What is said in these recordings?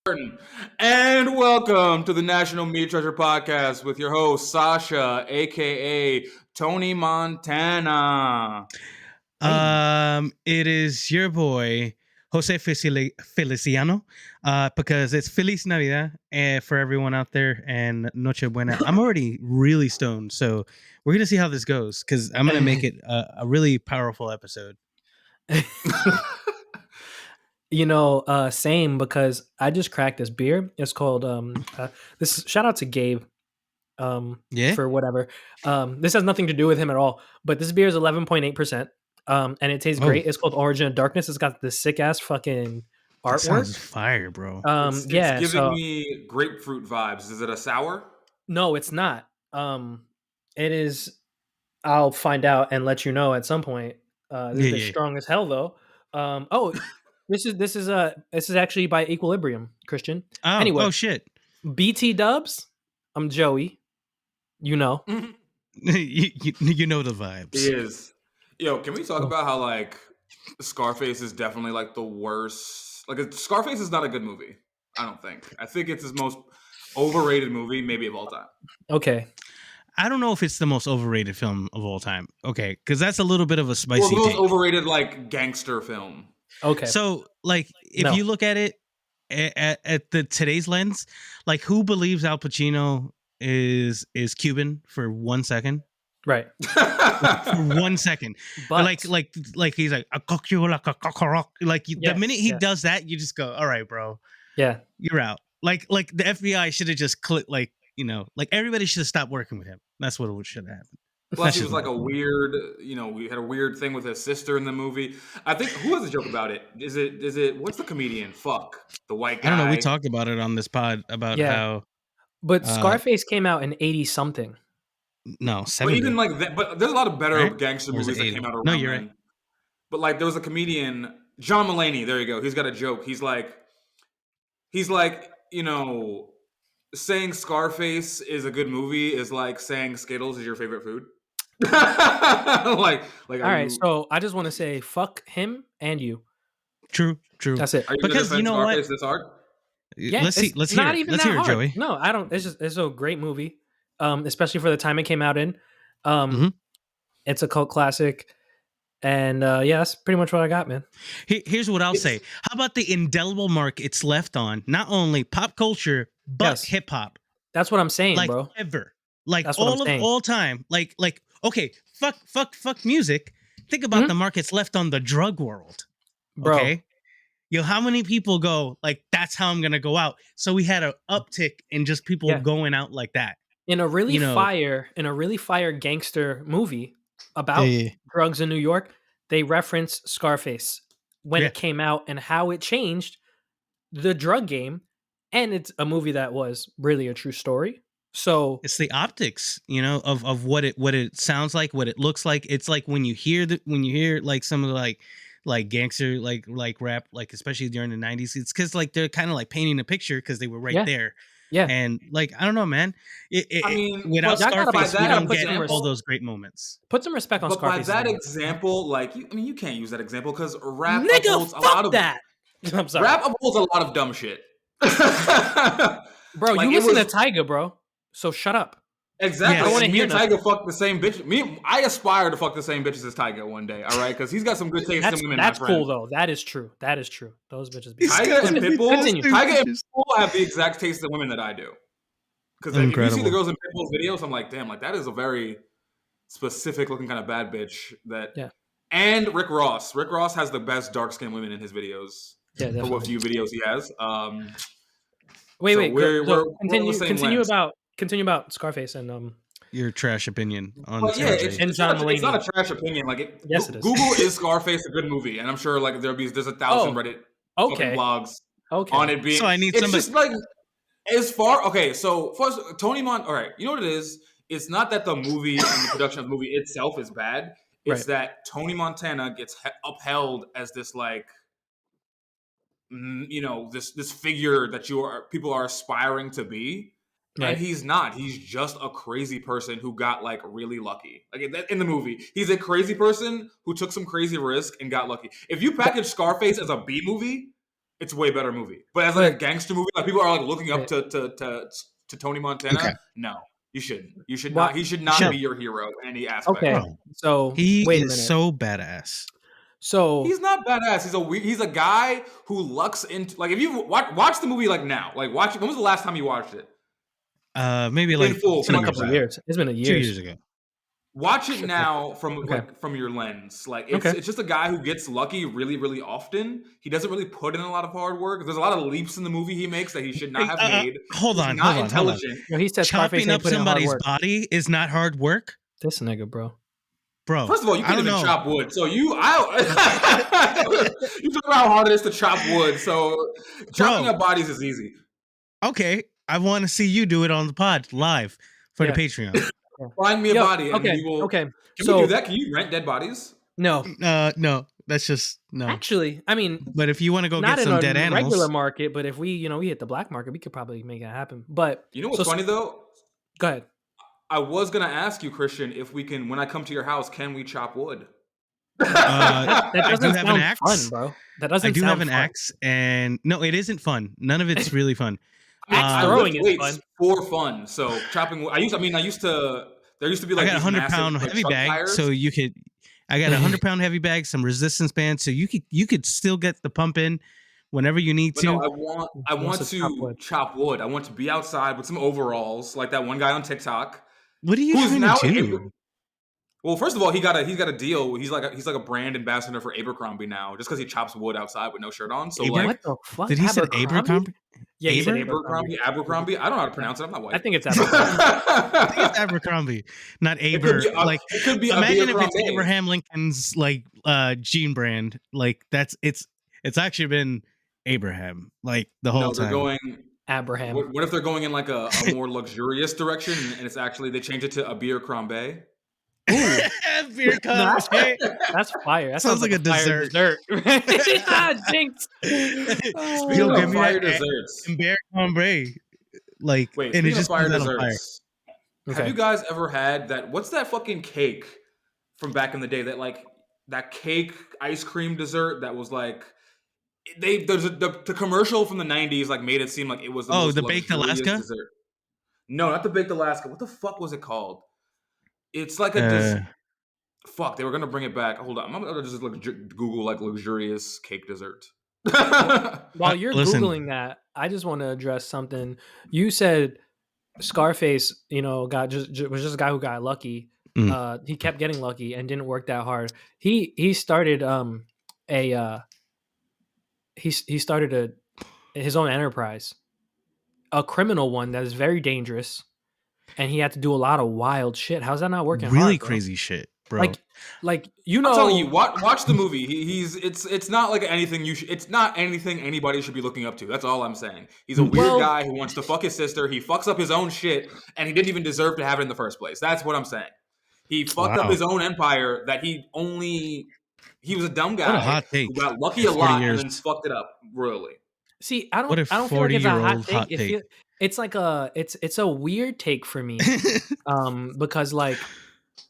And welcome to the National Meat Treasure Podcast with your host, Sasha, aka Tony Montana. It is your boy Jose Feliciano, because it's Feliz Navidad for everyone out there and Noche Buena. I'm already really stoned, so we're gonna see how this goes because I'm gonna make it a really powerful episode. Same, because I just cracked this beer. It's called this. Shout out to Gabe, for whatever. This has nothing to do with him at all. But this beer is 11.8%, and it tastes great. It's called Origin of Darkness. It's got this sick ass fucking artwork. That sounds fire, bro. It's giving me grapefruit vibes. Is it a sour? No, it's not. It is. I'll find out and let you know at some point. This is strong as hell, though. This is actually by Equilibrium, Christian. Oh, anyway, shit. BT Dubs. I'm Joey. You know. you know the vibes. It is. Yo, can we talk about how like Scarface is definitely like the worst? Like Scarface is not a good movie. I don't think. I think it's his most overrated movie, maybe of all time. Okay. I don't know if it's the most overrated film of all time. Okay, because that's a little bit of a spicy. Or the most take. Overrated like gangster film. Okay. So, like, if you look at it at the today's lens, like, who believes Al Pacino is Cuban for 1 second? Right. For 1 second. But like he's like the minute he does that, you just go, all right, bro. Yeah. You're out. Like the FBI should have just clicked, like everybody should have stopped working with him. That's what should have happened. Plus, he was like a weird, we had a weird thing with his sister in the movie. I think, who has a joke about it? Is it, what's the comedian? Fuck. The white guy. I don't know. We talked about it on this pod about how. But Scarface came out in 80-something. No, 70. But even like that, but there's a lot of better gangster movies that came out around you're then. right. But like, there was a comedian, John Mulaney, there you go. He's got a joke. He's like, saying Scarface is a good movie is like saying Skittles is your favorite food. All right, so I just want to say fuck him and you. True. That's it. Are you because you know Scarface what? This hard? Yeah, let's hear it, Joey. No, I don't. It's a great movie, especially for the time it came out in. It's a cult classic, and that's pretty much what I got, man. Here's what I'll say. How about the indelible mark it's left on not only pop culture but hip hop? That's what I'm saying, like, bro. Ever. Like all time. Like okay, fuck music. Think about the markets left on the drug world. Bro. Okay. How many people go like that's how I'm gonna go out? So we had an uptick in just people going out like that. In a really fire gangster movie about drugs in New York, they reference Scarface when it came out and how it changed the drug game. And it's a movie that was really a true story. So it's the optics, of what it sounds like, what it looks like. It's like when you hear like some of the like gangster like rap, like especially during the 90s, it's because like they're kind of like painting a picture because they were right there. Yeah. And like I don't know, man. Without Scarface, we don't get all those great moments. Put some respect on Scarface. But by that example, like you can't use that example because rap upholds a lot of that. I'm sorry. Rap upholds a lot of dumb shit. Bro, like, you listen to Tyga, bro. So shut up. Exactly. I want to hear Tyga fuck the same bitch. I aspire to fuck the same bitches as Tyga one day. All right, because he's got some good taste in women. That's cool though. That is true. Those bitches. Tyga and Pitbull have the exact taste in women that I do. Because like, if you see the girls in Pitbull's videos, I'm like, damn, like that is a very specific looking kind of bad bitch. And Rick Ross. Rick Ross has the best dark skinned women in his videos. Yeah, for what few videos he has. Continue about Scarface and your trash opinion on it's not a trash opinion. Like it is. Google is Scarface a good movie, and I'm sure like there's 1,000 Reddit blogs on it being. So I need somebody. Just like as far So first, Tony All right, you know what it is? It's not that the movie and the production of the movie itself is bad. It's that Tony Montana gets upheld as this like. This figure that people are aspiring to be, And he's not. He's just a crazy person who got like really lucky. Like in the movie, he's a crazy person who took some crazy risk and got lucky. If you package Scarface as a B movie, it's a way better movie. But as like a gangster movie, like people are like looking up to Tony Montana. Okay. No, you shouldn't. You should not. He should not be your hero in any aspect. Okay, so he is so badass. So he's not badass. He's a guy who lucks into like if you watch the movie like now, like watch it. When was the last time you watched it? Maybe like it's been a couple of years. It's been 2 years ago. Watch it now from from your lens. Like it's just a guy who gets lucky really, really often. He doesn't really put in a lot of hard work. There's a lot of leaps in the movie he makes that he should not have made. Hold on. No, he said chopping up somebody's body is not hard work. This nigga, bro. First of all, you can't even chop wood. So you talk about how hard it is to chop wood. So chopping up bodies is easy. Okay, I want to see you do it on the pod live for the Patreon. Find me a body and we will. Okay. Can we do that? Can you rent dead bodies? No. No. That's just no. Actually, I mean, but if you want to go get some dead animals, regular market. But if we hit the black market, we could probably make it happen. But you know what's funny though? Go ahead. I was gonna ask you, Christian, if we can, when I come to your house, can we chop wood? That doesn't sound fun, bro. That doesn't. I do sound have an fun. axe, and no, it isn't fun. None of it's really fun. Axe throwing is fun for fun. So chopping wood. There used to be like I got 100-pound heavy bag, tires. So you could. I got 100-pound heavy bag, some resistance bands, so you could still get the pump in whenever you need to. No, I want to chop wood. I want to be outside with some overalls, like that one guy on TikTok. What are you trying to do? Well, first of all, he's got a deal. He's like a brand ambassador for Abercrombie now, just because he chops wood outside with no shirt on. So what the fuck? Did he say Abercrombie? Yeah, he said Abercrombie. I don't know how to pronounce it. I'm not white. I think it's Abercrombie. I think it's Abercrombie, not Aber. It could be imagine if it's Abraham Lincoln's like jean brand. Like it's actually been Abraham like the whole time. They're going Abraham. What if they're going in like a more luxurious direction and it's actually they change it to Abercrombie? Ooh. Beer that's fire. That sounds like a dessert. Jinx. Speaking of fire desserts. Abercrombie. Like, wait, and it just fire desserts. Okay. Have you guys ever had that? What's that fucking cake from back in the day? That cake ice cream dessert that was like the commercial from the 90s like made it seem like it was the baked Alaska dessert. No, not the baked Alaska. What the fuck was it called? It's like fuck, they were gonna bring it back. Hold on, I'm gonna just Google like luxurious cake dessert. While you're Googling that, I just want to address something. You said Scarface, was just a guy who got lucky. He kept getting lucky and didn't work that hard. He started his own enterprise, a criminal one that is very dangerous. And he had to do a lot of wild shit. How's that not working? Really hard, crazy shit, bro. Like I'm telling you, watch the movie. It's not like anything it's not anything anybody should be looking up to. That's all I'm saying. He's a weird guy who wants to fuck his sister. He fucks up his own shit, and he didn't even deserve to have it in the first place. That's what I'm saying. He fucked up his own empire. He was a dumb guy who got lucky a lot and then fucked it up royally. See, I don't feel like it's a hot take. It's like it's a weird take for me, because like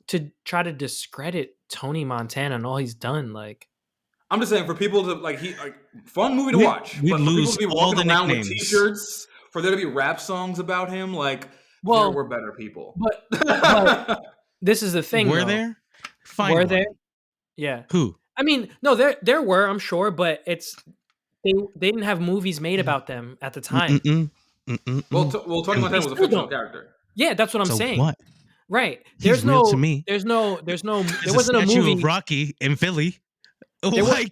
to try to discredit Tony Montana and all he's done, like I'm just saying for people to fun movie to watch, but for people to be walking around with t-shirts, for there to be rap songs about him, we're better people. But this is the thing. Were there? There? Yeah. Who? I mean, no, there were, I'm sure, but they didn't have movies made about them at the time. Well, Tony Montana was a fictional character. Yeah, that's what I'm saying. What? Right. There wasn't a movie of Rocky in Philly. Why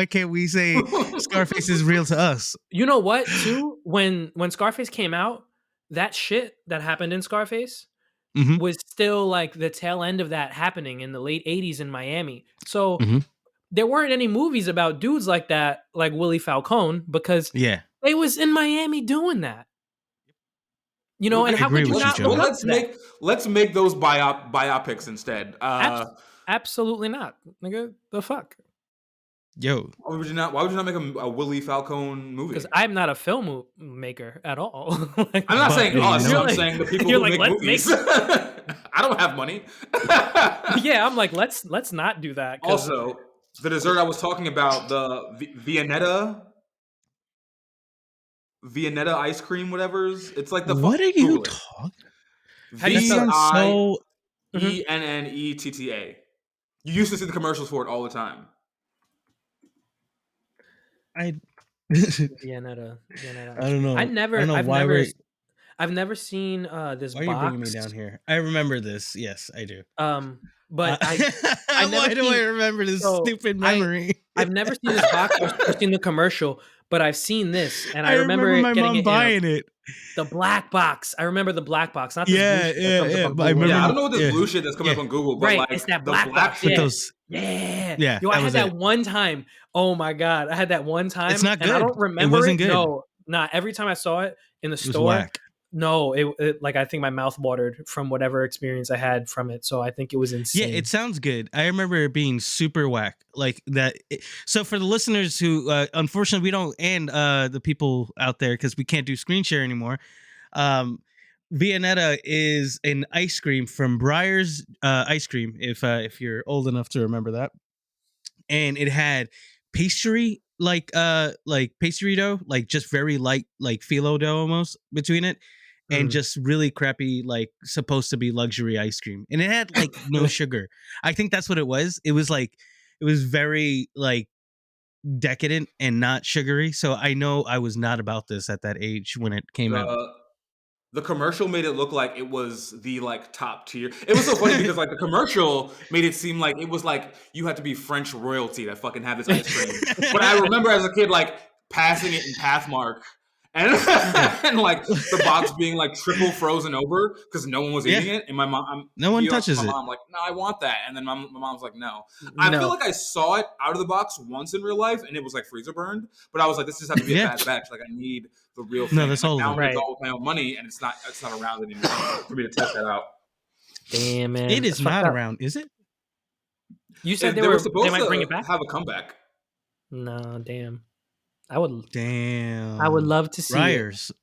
can't we say Scarface is real to us? You know what? Too when Scarface came out, that shit that happened in Scarface was still like the tail end of that happening in the late 80s in Miami. So there weren't any movies about dudes like that, like Willie Falcone, because they was in Miami doing that. And how could you not? Let's make those biopics instead. Absolutely not, nigga. The fuck. Yo. Why would you not make a Willie Falcone movie? Because I'm not a film maker at all. Like, I'm not saying us. I'm saying the people who make movies. I don't have money. Yeah, I'm like, let's not do that. Also, the dessert I was talking about, the Viennetta ice cream, whatever's. It's like the. What are you talking? Viennetta. You used to see the commercials for it all the time. Viennetta. I don't know. I've never seen this box. Why are you bringing me down here? I remember this. Yes, I do. But why do I remember this stupid memory? I've never seen this box or seen the commercial, but I've seen this, and I remember my mom buying it. The black box. I remember the black box, not this blue shit that comes up on Google. I don't know what this blue shit that's coming up on Google, but right, it's that black box. Yeah. Yo, I had that one time. Oh my god, I had that one time. It's not good. And I don't remember it. Wasn't good. No, not every time I saw it in the store. No, it like I think my mouth watered from whatever experience I had from it. So I think it was insane. Yeah, it sounds good. I remember it being super whack like that. So for the listeners who, unfortunately, we don't, and the people out there because we can't do screen share anymore. Viennetta is an ice cream from Breyer's ice cream. If you're old enough to remember that, and it had pastry like pastry dough, like just very light, like phyllo dough almost between it. And just really crappy, like supposed to be luxury ice cream. And it had like no sugar. I think that's what it was. It was very like decadent and not sugary. So I know I was not about this at that age when it came out. The commercial made it look like it was the like top tier. It was so funny because like the commercial made it seem like it was like you had to be French royalty to fucking have this ice cream. But I remember as a kid like passing it in Pathmark. And like the box being like triple frozen over because no one was eating it, and my mom, no one touches it. My mom like, no, I want that, and then my mom's like, no. I feel like I saw it out of the box once in real life, and it was like freezer burned. But I was like, this just has to be a bad batch. Like I need the real thing. No, that's all. Now I'm with my own money, and it's not around anymore for me to test that out. Damn, man, it is not around, is it? You said they might bring it back. Have a comeback. No, damn. I would love to see Breyers. it.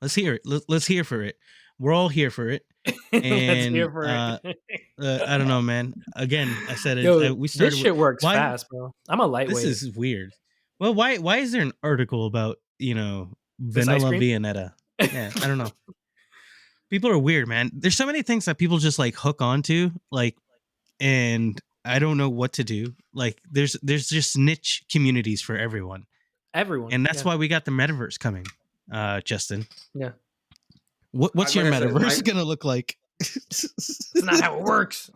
Let's hear it. Let's hear for it. We're all here for it. And let's hear for it. I don't know, man. Again, I said it. Yo, we started. This shit works fast, bro. I'm a lightweight. This is weird. Well, why is there an article about vanilla Viennetta? Yeah, I don't know. People are weird, man. There's so many things that people just like hook onto, like, and I don't know what to do. Like, there's just niche communities for everyone. And that's why we got the metaverse coming, Justin. Yeah. What's your metaverse gonna look like? It's not how it works.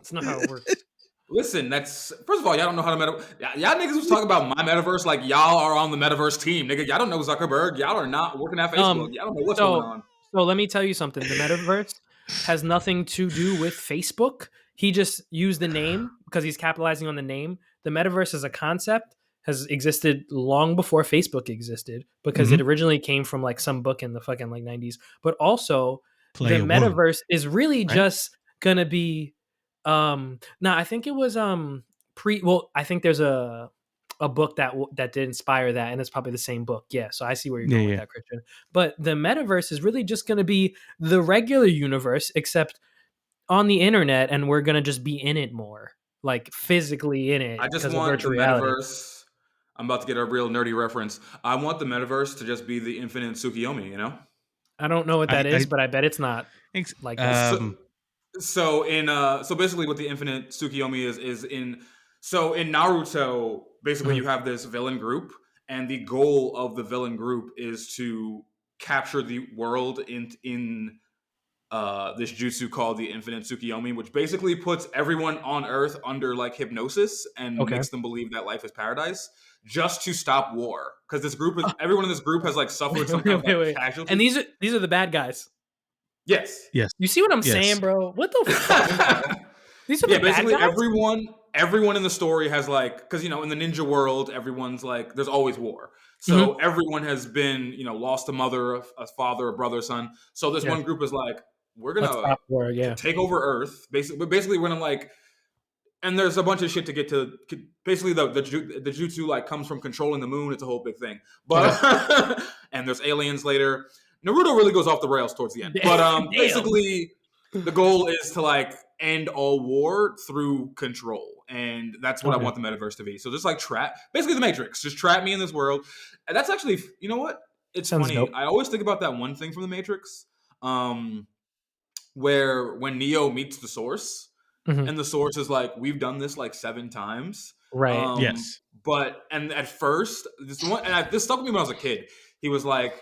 Listen, that's first of all, y'all don't know how to y'all niggas was talking about my metaverse like y'all are on the metaverse team, nigga. Y'all don't know Zuckerberg. Y'all are not working at Facebook. Y'all don't know what's going on. So let me tell you something. The metaverse has nothing to do with Facebook. He just used the name because he's capitalizing on the name. The metaverse as a concept has existed long before Facebook existed because it originally came from like some book in the fucking like 90s. But also the metaverse is really just gonna be I think it was I think there's a book that did inspire that, and it's probably the same book. Yeah, so I see where you're going with that, Christian. But the metaverse is really just gonna be the regular universe, except on the internet, and we're gonna just be in it more. Like physically in it. I just want the metaverse. I'm about to get a real nerdy reference. I want the metaverse to just be the infinite Tsukiyomi, you know? I don't know what that is, but I bet it's not like so basically what the infinite Tsukiyomi is in Naruto, basically you have this villain group, and the goal of the villain group is to capture the world in this jutsu called the infinite Tsukiyomi, which basically puts everyone on Earth under like hypnosis and makes them believe that life is paradise, just to stop war. Because everyone in this group has like suffered some kind of casualty. And these are the bad guys. Yes. You see what I'm saying, bro? What the fuck? These are the bad guys? Everyone in the story has like, because in the ninja world, everyone's like, there's always war. So everyone has been, lost a mother, a father, a brother, a son. So this one group is like, we're gonna take over Earth. Basically, we're gonna like And there's a bunch of shit to get to. Basically, the jutsu like comes from controlling the moon. It's a whole big thing. But and there's aliens later. Naruto really goes off the rails towards the end. But basically, the goal is to like end all war through control, and that's what I want the metaverse to be. So just like basically the Matrix. Just trap me in this world. And that's actually, you know what? It's funny. Dope. I always think about that one thing from the Matrix, where when Neo meets the Source. And the Source is like, we've done this like 7 times. Right. Yes. And at first, this stuck with me when I was a kid. He was like,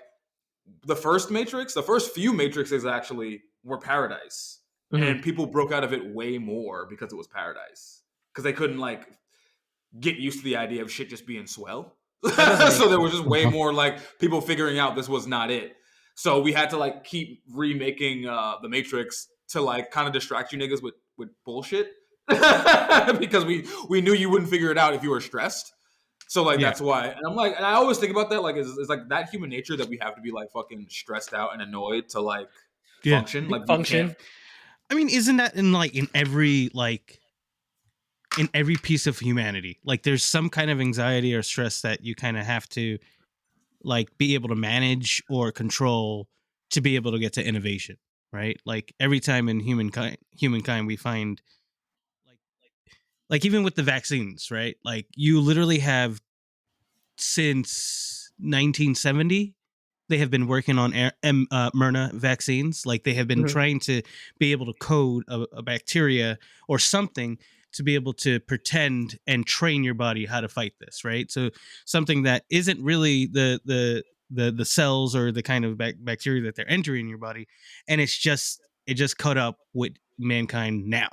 the first few Matrixes actually were paradise. And people broke out of it way more because it was paradise. Because they couldn't like get used to the idea of shit just being swell. So there was just way more like people figuring out this was not it. So we had to like keep remaking the Matrix to like kind of distract you niggas with bullshit because we knew you wouldn't figure it out if you were stressed. So like that's why. And I'm like, and I always think about that, like it's like that human nature that we have to be like fucking stressed out and annoyed to like function. Like function. I mean, isn't that in every piece of humanity? Like there's some kind of anxiety or stress that you kind of have to like be able to manage or control to be able to get to innovation. Right, like every time in humankind, we find, like even with the vaccines, right? Like you literally have since 1970, they have been working on mRNA vaccines. Like they have been trying to be able to code a bacteria or something to be able to pretend and train your body how to fight this, right? So something that isn't really the cells or the kind of bacteria that they're entering your body, and it just caught up with mankind now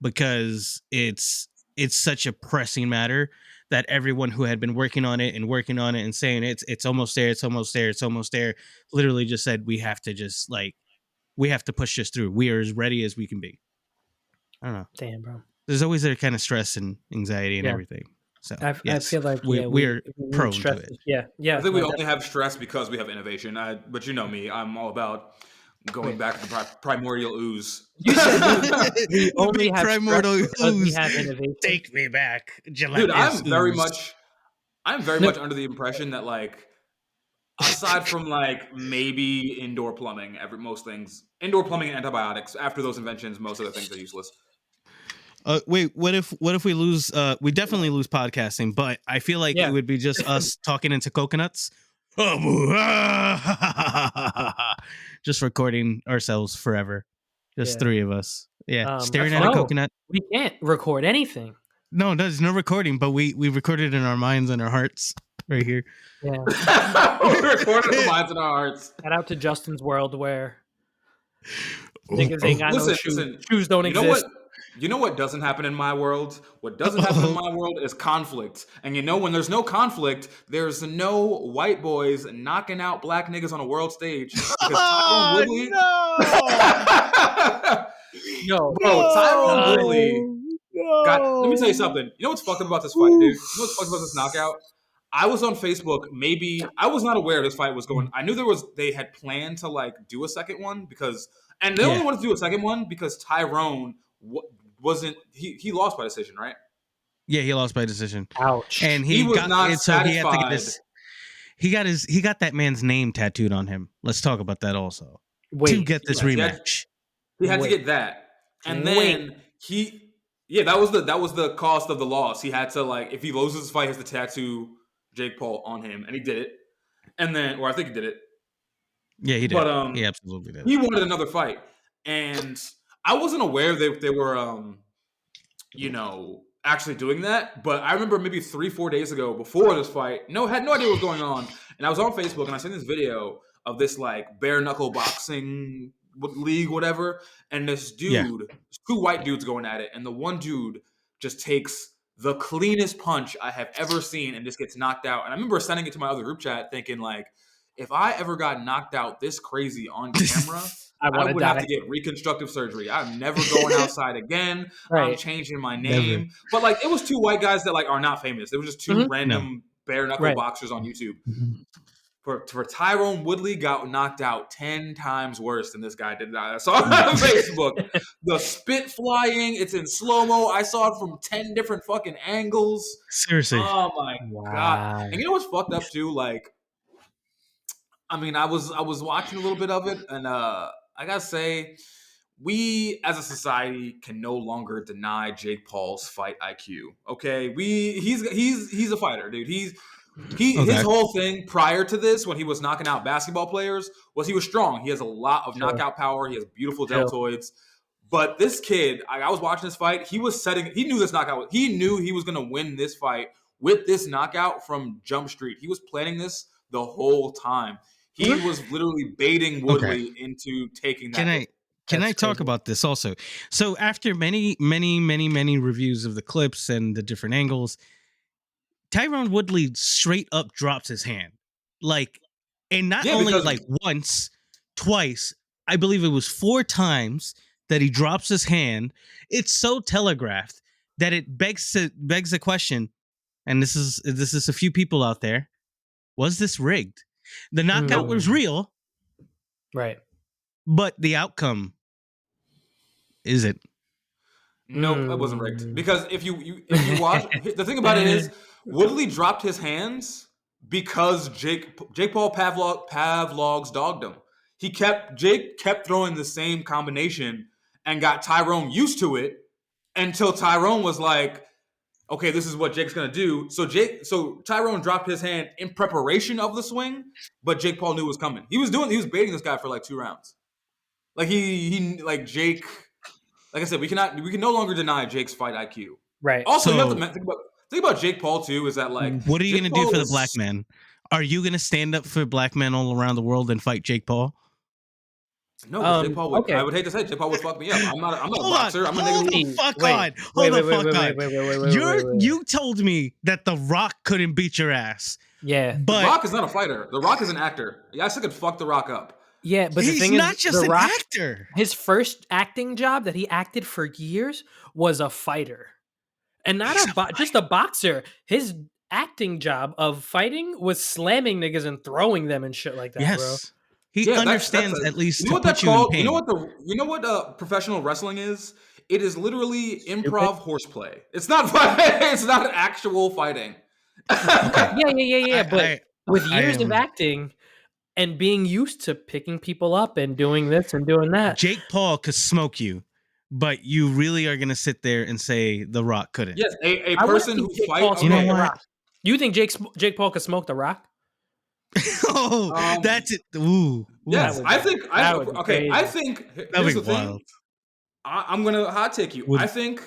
because it's such a pressing matter that everyone who had been working on it and saying it's almost there literally just said we have to push this through. We are as ready as we can be. I don't know. Damn, bro. There's always that kind of stress and anxiety and everything. So I feel like we're prone to it. Yeah. I think we only have stress because we have innovation. But you know me, I'm all about going back to the primordial ooze. You said we only have primordial ooze. We have innovation. Take me back, dude. I'm very much under the impression that like, aside from like maybe indoor plumbing, indoor plumbing and antibiotics. After those inventions, most other things are useless. Wait, what if we lose? We definitely lose podcasting, but I feel like it would be just us talking into coconuts, just recording ourselves forever, just 3 of us, staring at a coconut. We can't record anything. No, there's no recording, but we recorded in our minds and our hearts right here. Yeah, we recorded in our minds and our hearts. Shout out to Justin's world where niggas ain't got no shoes. Shoes don't exist. You know what doesn't happen in my world? What doesn't happen in my world is conflict. And you know, when there's no conflict, there's no white boys knocking out black niggas on a world stage. Because Tyron Woodley... Tyron Woodley... let me tell you something. You know what's fucked up about this fight, dude? You know what's fucked up about this knockout? I was on Facebook. I was not aware this fight was going... I knew they had planned to like do a second one because... And they only wanted to do a second one because Tyron... wasn't he lost by decision, right? Yeah, he lost by decision. Ouch. And he was not satisfied. So he had to get this. He got that man's name tattooed on him. Let's talk about that also. To get this rematch. He had to get that. And then that was the cost of the loss. He had to, like, if he loses his fight, he has to tattoo Jake Paul on him, and he did it. And then, or I think he did it. Yeah, he did. But he absolutely did. He wanted another fight. And I wasn't aware they were, actually doing that. But I remember maybe 3-4 days ago, before this fight, had no idea what was going on. And I was on Facebook and I seen this video of this like bare knuckle boxing league, whatever. And this dude, 2 white dudes going at it, and the one dude just takes the cleanest punch I have ever seen and just gets knocked out. And I remember sending it to my other group chat, thinking like, if I ever got knocked out this crazy on camera. I would have to get reconstructive surgery. I'm never going outside again. Right. I'm changing my name. Never. But like, it was 2 white guys that like are not famous. It was just 2 random bare knuckle boxers on YouTube. for Tyron Woodley got knocked out 10 times worse than this guy did. I saw it on Facebook. The spit flying, it's in slow-mo. I saw it from 10 different fucking angles. Seriously. Oh my God. And you know what's fucked up too? Like, I mean, I was watching a little bit of it, and I gotta say, we as a society can no longer deny Jake Paul's fight IQ. Okay, he's a fighter, dude. His whole thing prior to this, when he was knocking out basketball players, was he was strong. He has a lot of knockout power. He has beautiful deltoids. But this kid, I was watching this fight. He knew this knockout. He knew he was going to win this fight with this knockout from Jump Street. He was planning this the whole time. He was literally baiting Woodley into taking that. Can I talk about this also? So after many reviews of the clips and the different angles, Tyron Woodley straight up drops his hand. Like, and not only like once, twice, I believe it was 4 times that he drops his hand. It's so telegraphed that it begs the question, and this is a few people out there, was this rigged? The knockout was real. Right. But the outcome isn't. No, it wasn't rigged. Because if you watch, the thing about it is, Woodley dropped his hands because Jake Paul Pavlov's dogged him. Jake kept throwing the same combination and got Tyron used to it until Tyron was like, okay, this is what Jake's gonna do. So Tyron dropped his hand in preparation of the swing, but Jake Paul knew it was coming. He was baiting this guy for like 2 rounds. Like like Jake, like I said, we can no longer deny Jake's fight IQ. Right. Also, you have to think about Jake Paul too. Is that like, what are you going to do for the black man? Are you going to stand up for black men all around the world and fight Jake Paul? No, Jake Paul would. Okay. I would hate to say Jake Paul would fuck me up. I'm not a boxer. Hold the fuck on. You told me that The Rock couldn't beat your ass. Yeah, but The Rock is not a fighter. The Rock is an actor. Yeah, I still could fuck The Rock up. Yeah, but he's the thing not is, just The an Rock, actor. His first acting job that he acted for years was a fighter, and not just a boxer. His acting job of fighting was slamming niggas and throwing them and shit like that, bro. He understands at least. You know what that's called? You know what professional wrestling is? It is literally improv horseplay. It's not it's not actual fighting. Yeah. But with years of acting and being used to picking people up and doing this and doing that, Jake Paul could smoke you, but you really are gonna sit there and say The Rock couldn't? Yes, a person who fights. You know what? You think Jake Paul could smoke The Rock? That's it. Ooh. Yes, I think. Here's the thing. I'm gonna hot take you. I think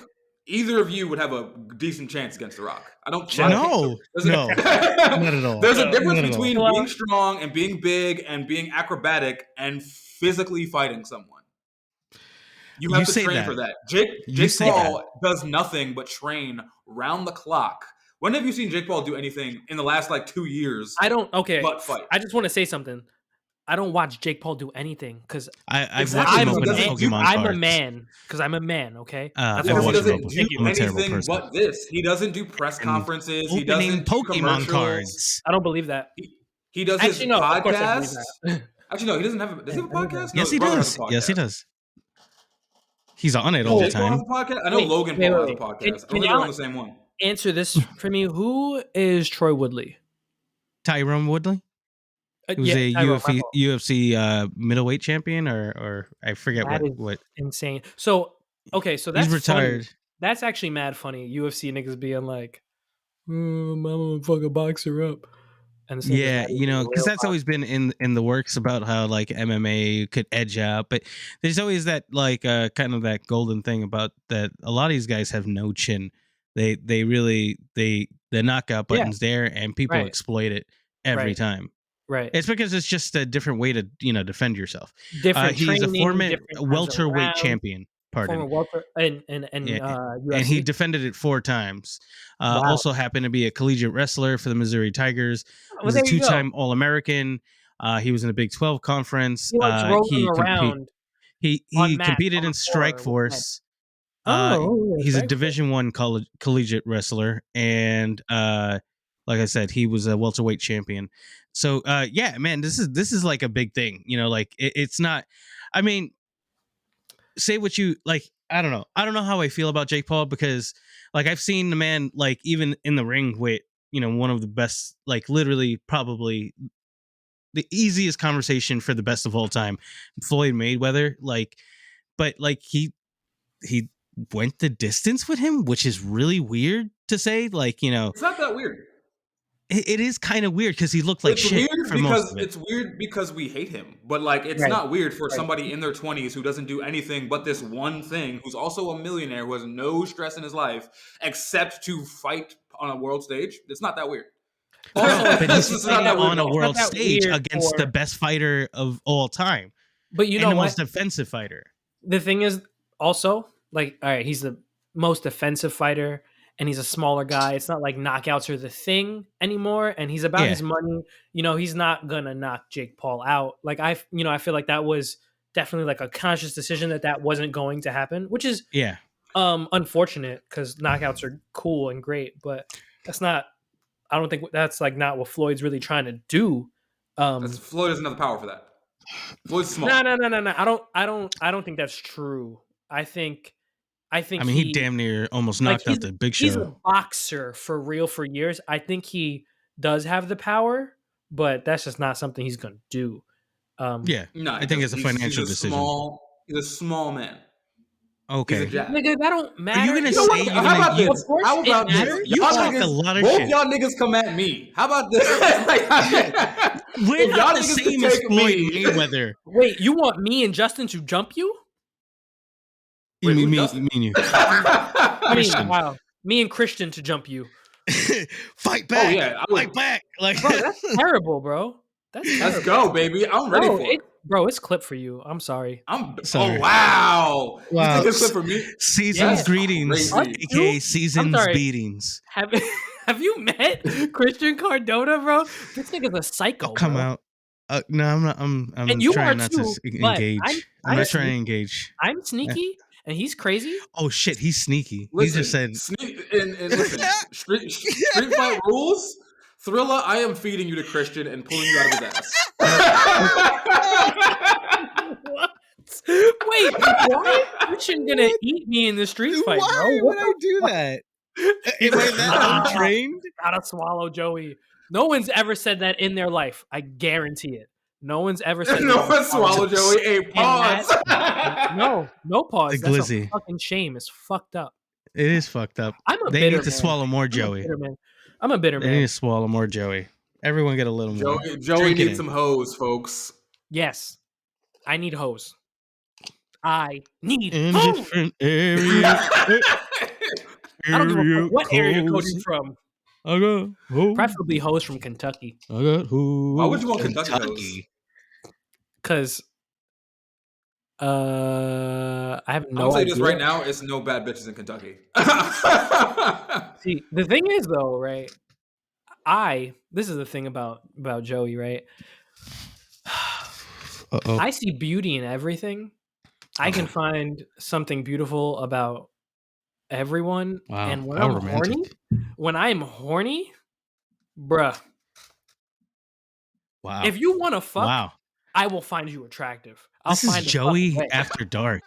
either of you would have a decent chance against The Rock. I don't. No, not at all. There's a difference between being strong and being big and being acrobatic and physically fighting someone. You have to train for that. Jake Paul does nothing but train round the clock. When have you seen Jake Paul do anything in the last like 2 years? I don't. Okay, but fight. I just want to say something. I don't watch Jake Paul do anything because I've watched him open Pokemon cards. I'm a man because I'm a man. Okay, because he doesn't do anything but this. He doesn't do press conferences. He doesn't do Pokemon cards. I don't believe that. He does his podcast. Actually, no, he doesn't have. Does he have a podcast? Yes, he does. Yes, he does. He's on it all the time. I know Logan Paul has a podcast. I don't think they're on the same one. Answer this for me. Who is Troy Woodley? Tyron Woodley? He was a UFC middleweight champion, or I forget what. Insane. So that's he's retired. Funny. That's actually mad funny. UFC niggas being like, I'm gonna fuck a boxer up. And because that's always been in the works about how like MMA could edge out, but there's always that like kind of that golden thing about that. A lot of these guys have no chin. The knockout button's there, and people exploit it every time. Right. It's because it's just a different way to defend yourself. He's a former welterweight champion. Pardon. And he defended it 4 times. Also happened to be a collegiate wrestler for the Missouri Tigers. He was a 2-time All-American. He was in the Big 12 conference. He competed in Strikeforce. He's a Division I collegiate wrestler, and like I said, he was a welterweight champion. So yeah, man, this is like a big thing. Like it's not. I mean, say what you like. I don't know how I feel about Jake Paul, because like I've seen the man, like, even in the ring with one of the best, like literally probably the easiest conversation for the best of all time, Floyd Mayweather. Like, but like he went the distance with him, which is really weird to say. Like, it's not that weird. It is kind of weird because he looked like shit for most of it. It's weird because we hate him, but like it's not weird for somebody in their 20s who doesn't do anything but this one thing, who's also a millionaire, who has no stress in his life except to fight on a world stage. It's not that weird. Also, but he's fighting on a world stage against the best fighter of all time, but the most defensive fighter. The thing is also, like, all right, he's the most defensive fighter, and he's a smaller guy. It's not like knockouts are the thing anymore, and he's about his money. He's not gonna knock Jake Paul out. Like I feel like that was definitely like a conscious decision that wasn't going to happen, which is unfortunate, because knockouts are cool and great, but that's not. I don't think that's like not what Floyd's really trying to do. Floyd doesn't have the power for that. Floyd's small. No. I don't think that's true. I mean, he damn near almost knocked out the Big Show. He's a boxer for real for years. I think he does have the power, but that's just not something he's going to do. No, I think it's a financial decision. He's a small man. Okay. Nigga, that don't matter. Are you gonna say you're gonna use? How about this? You talk a lot of shit. Both y'all niggas come at me. How about this? We're not the same as Floyd Mayweather. Wait, you want me and Justin to jump you? You mean me and you? Wow. Me and Christian to jump you. Fight back. Oh, yeah, fight back. Like, bro, that's terrible, bro. Let's go, baby. I'm ready for it. Bro, it's clip for you. I'm sorry. Sorry. Oh, wow. You think it's clip for me? Season's greetings, aka Season's beatings. Have you met Christian Cardona, bro? This nigga's a psycho. Come out. No, I'm not. I'm trying not to engage. I'm not trying to engage. I'm sneaky, and he's crazy. Oh shit, he's sneaky. Listen, he just said. And listen, street fight rules. Thrillah, I am feeding you to Christian and pulling you out of his ass. What? Wait, why is Christian gonna eat me in the street fight, bro? Why would I do that? Am I that untrained? Gotta swallow Joey. No one's ever said that in their life. I guarantee it. No one's ever said no one swallowed Joey. Hey, pause. No pause. The That's glizzy. a fucking shame. It's fucked up. It is fucked up. They need to swallow more Joey. I'm a bitter man. They need to swallow more Joey. Everyone get a little more. Joey needs some hose, folks. Yes. I need hose. I need in hose. Different areas. I don't give a fuck what area code you're from. I got hose. Preferably hose from Kentucky. I got hose. Why would you want Kentucky? Because I have no idea. I'll say this right now, it's no bad bitches in Kentucky. See, the thing is though, right? This is the thing about Joey, right? I see beauty in everything. I can find something beautiful about everyone. Wow, and when I'm horny, bruh. Wow. If you want to fuck, I will find you attractive. This is Joey after dark.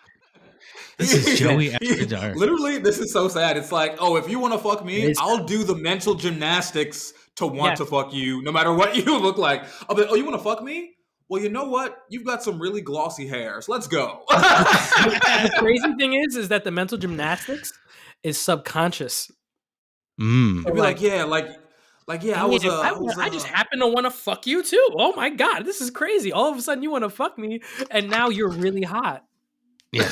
This is Joey after dark. Literally, this is so sad. It's like, oh, if you want to fuck me, I'll do the mental gymnastics to want to fuck you, no matter what you look like. I'll be like, oh, you want to fuck me? Well, you know what? You've got some really glossy hairs. Let's go. The crazy thing is that the mental gymnastics is subconscious. You'd be like, yeah, I just happen to want to fuck you too. Oh my God, this is crazy. All of a sudden you want to fuck me and now you're really hot. Yes.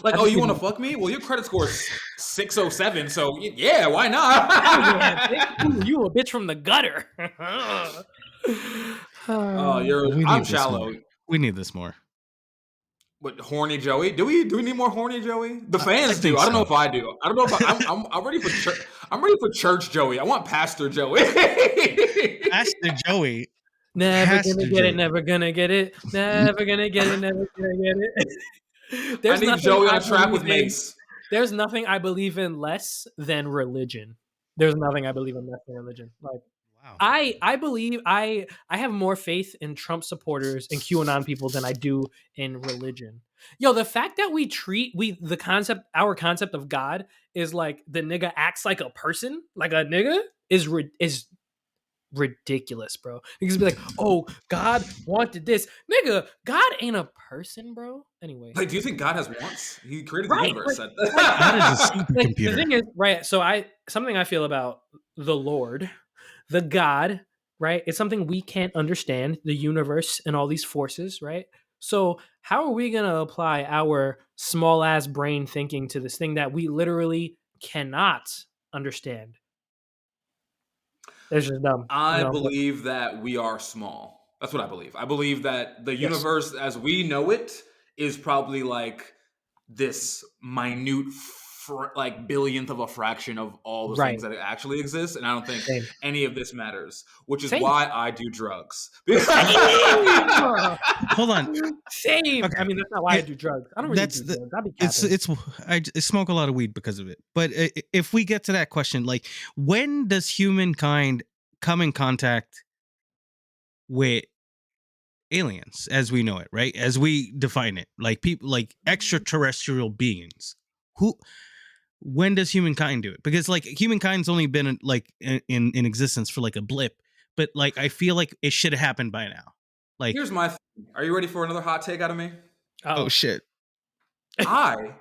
Like, oh, you want to fuck me? Well, your credit score is 607, so yeah, why not? You a bitch from the gutter. I'm shallow. We need this more. But horny Joey? Do we need more horny Joey? The fans do. I don't know if I do. I don't know if I'm ready for church. I'm ready for church Joey. I want Pastor Joey. Pastor Joey. Never gonna get it. Never gonna get it. Never gonna get it. Never gonna get it. I need Joey on a trap with Mace. There's nothing I believe in less than religion. There's nothing I believe in less than religion. Like, Wow. I believe I have more faith in Trump supporters and QAnon people than I do in religion. Yo, the fact that our concept of God is like the nigga acts like a person, like a nigga, is ridiculous, bro. You can be like, oh, God wanted this. Nigga, God ain't a person, bro. Anyway. Like, do you think God has wants? He created the Right. universe. God is a Like, supercomputer. the thing is, right, so something I feel about the Lord, the God, right? It's something we can't understand, the universe and all these forces, right? So how are we gonna apply our small ass brain thinking to this thing that we literally cannot understand? It's just dumb. I believe that we are small. That's what I believe. I believe that the universe as we know it is probably like this minute like billionth of a fraction of all the things that actually exist, and I don't think any of this matters, which is why I do drugs. Hold on. Same. Okay. I mean, that's not why I do drugs. I don't really do drugs. I'll be capping. I smoke a lot of weed because of it. But if we get to that question, like, when does humankind come in contact with aliens as we know it, right? As we define it, like people, like extraterrestrial beings. When does humankind do it? Because like humankind's only been like in existence for like a blip, but like I feel like it should have happened by now. Like, here's my thing. Are you ready for another hot take out of me? Oh shit. I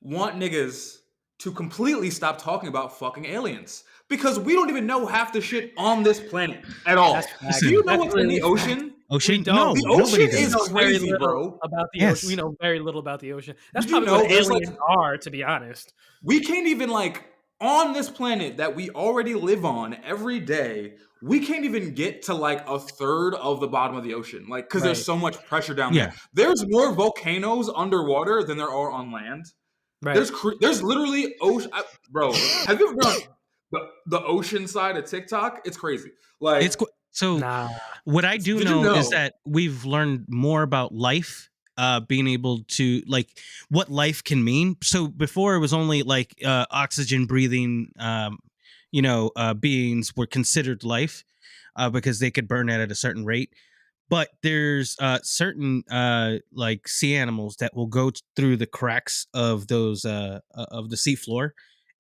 want niggas to completely stop talking about fucking aliens, because we don't even know half the shit on this planet at all. Do you know what's in the ocean? Ocean? No, the ocean is crazy, bro. About the ocean, we know very little about the ocean. That's Did probably what aliens are, to be honest. We can't even, like, on this planet that we already live on every day, we can't even get to like a third of the bottom of the ocean, like, because there's so much pressure down there. There's more volcanoes underwater than there are on land. Right. There's literally ocean, bro. Have you ever been on the ocean side of TikTok? It's crazy. Like, what I do know is that we've learned more about life, being able to, like, what life can mean. So before it was only like oxygen breathing, beings were considered life because they could burn it at a certain rate. But there's certain like sea animals that will go through the cracks of those of the seafloor,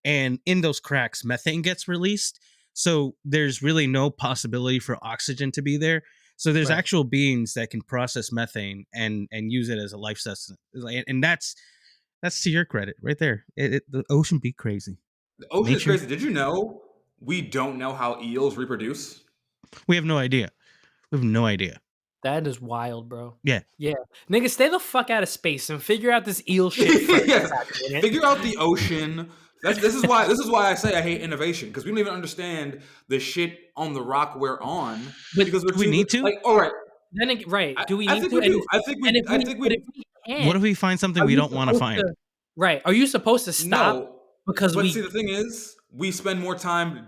and in those cracks, methane gets released. So there's really no possibility for oxygen to be there. So there's actual beings that can process methane and use it as a life sustenance, and that's to your credit right there. The ocean be crazy. The ocean is crazy. Did you know we don't know how eels reproduce? We have no idea. We have no idea. That is wild, bro. Yeah. Nigga, stay the fuck out of space and figure out this eel shit first. Figure out the ocean. This is why I say I hate innovation, because we don't even understand the shit on the rock we're on. But because we need to. Like, all right. Then do we need to? I think we. What if we find something we don't want to find? Right. Are you supposed to stop? No, see, the thing is, we spend more time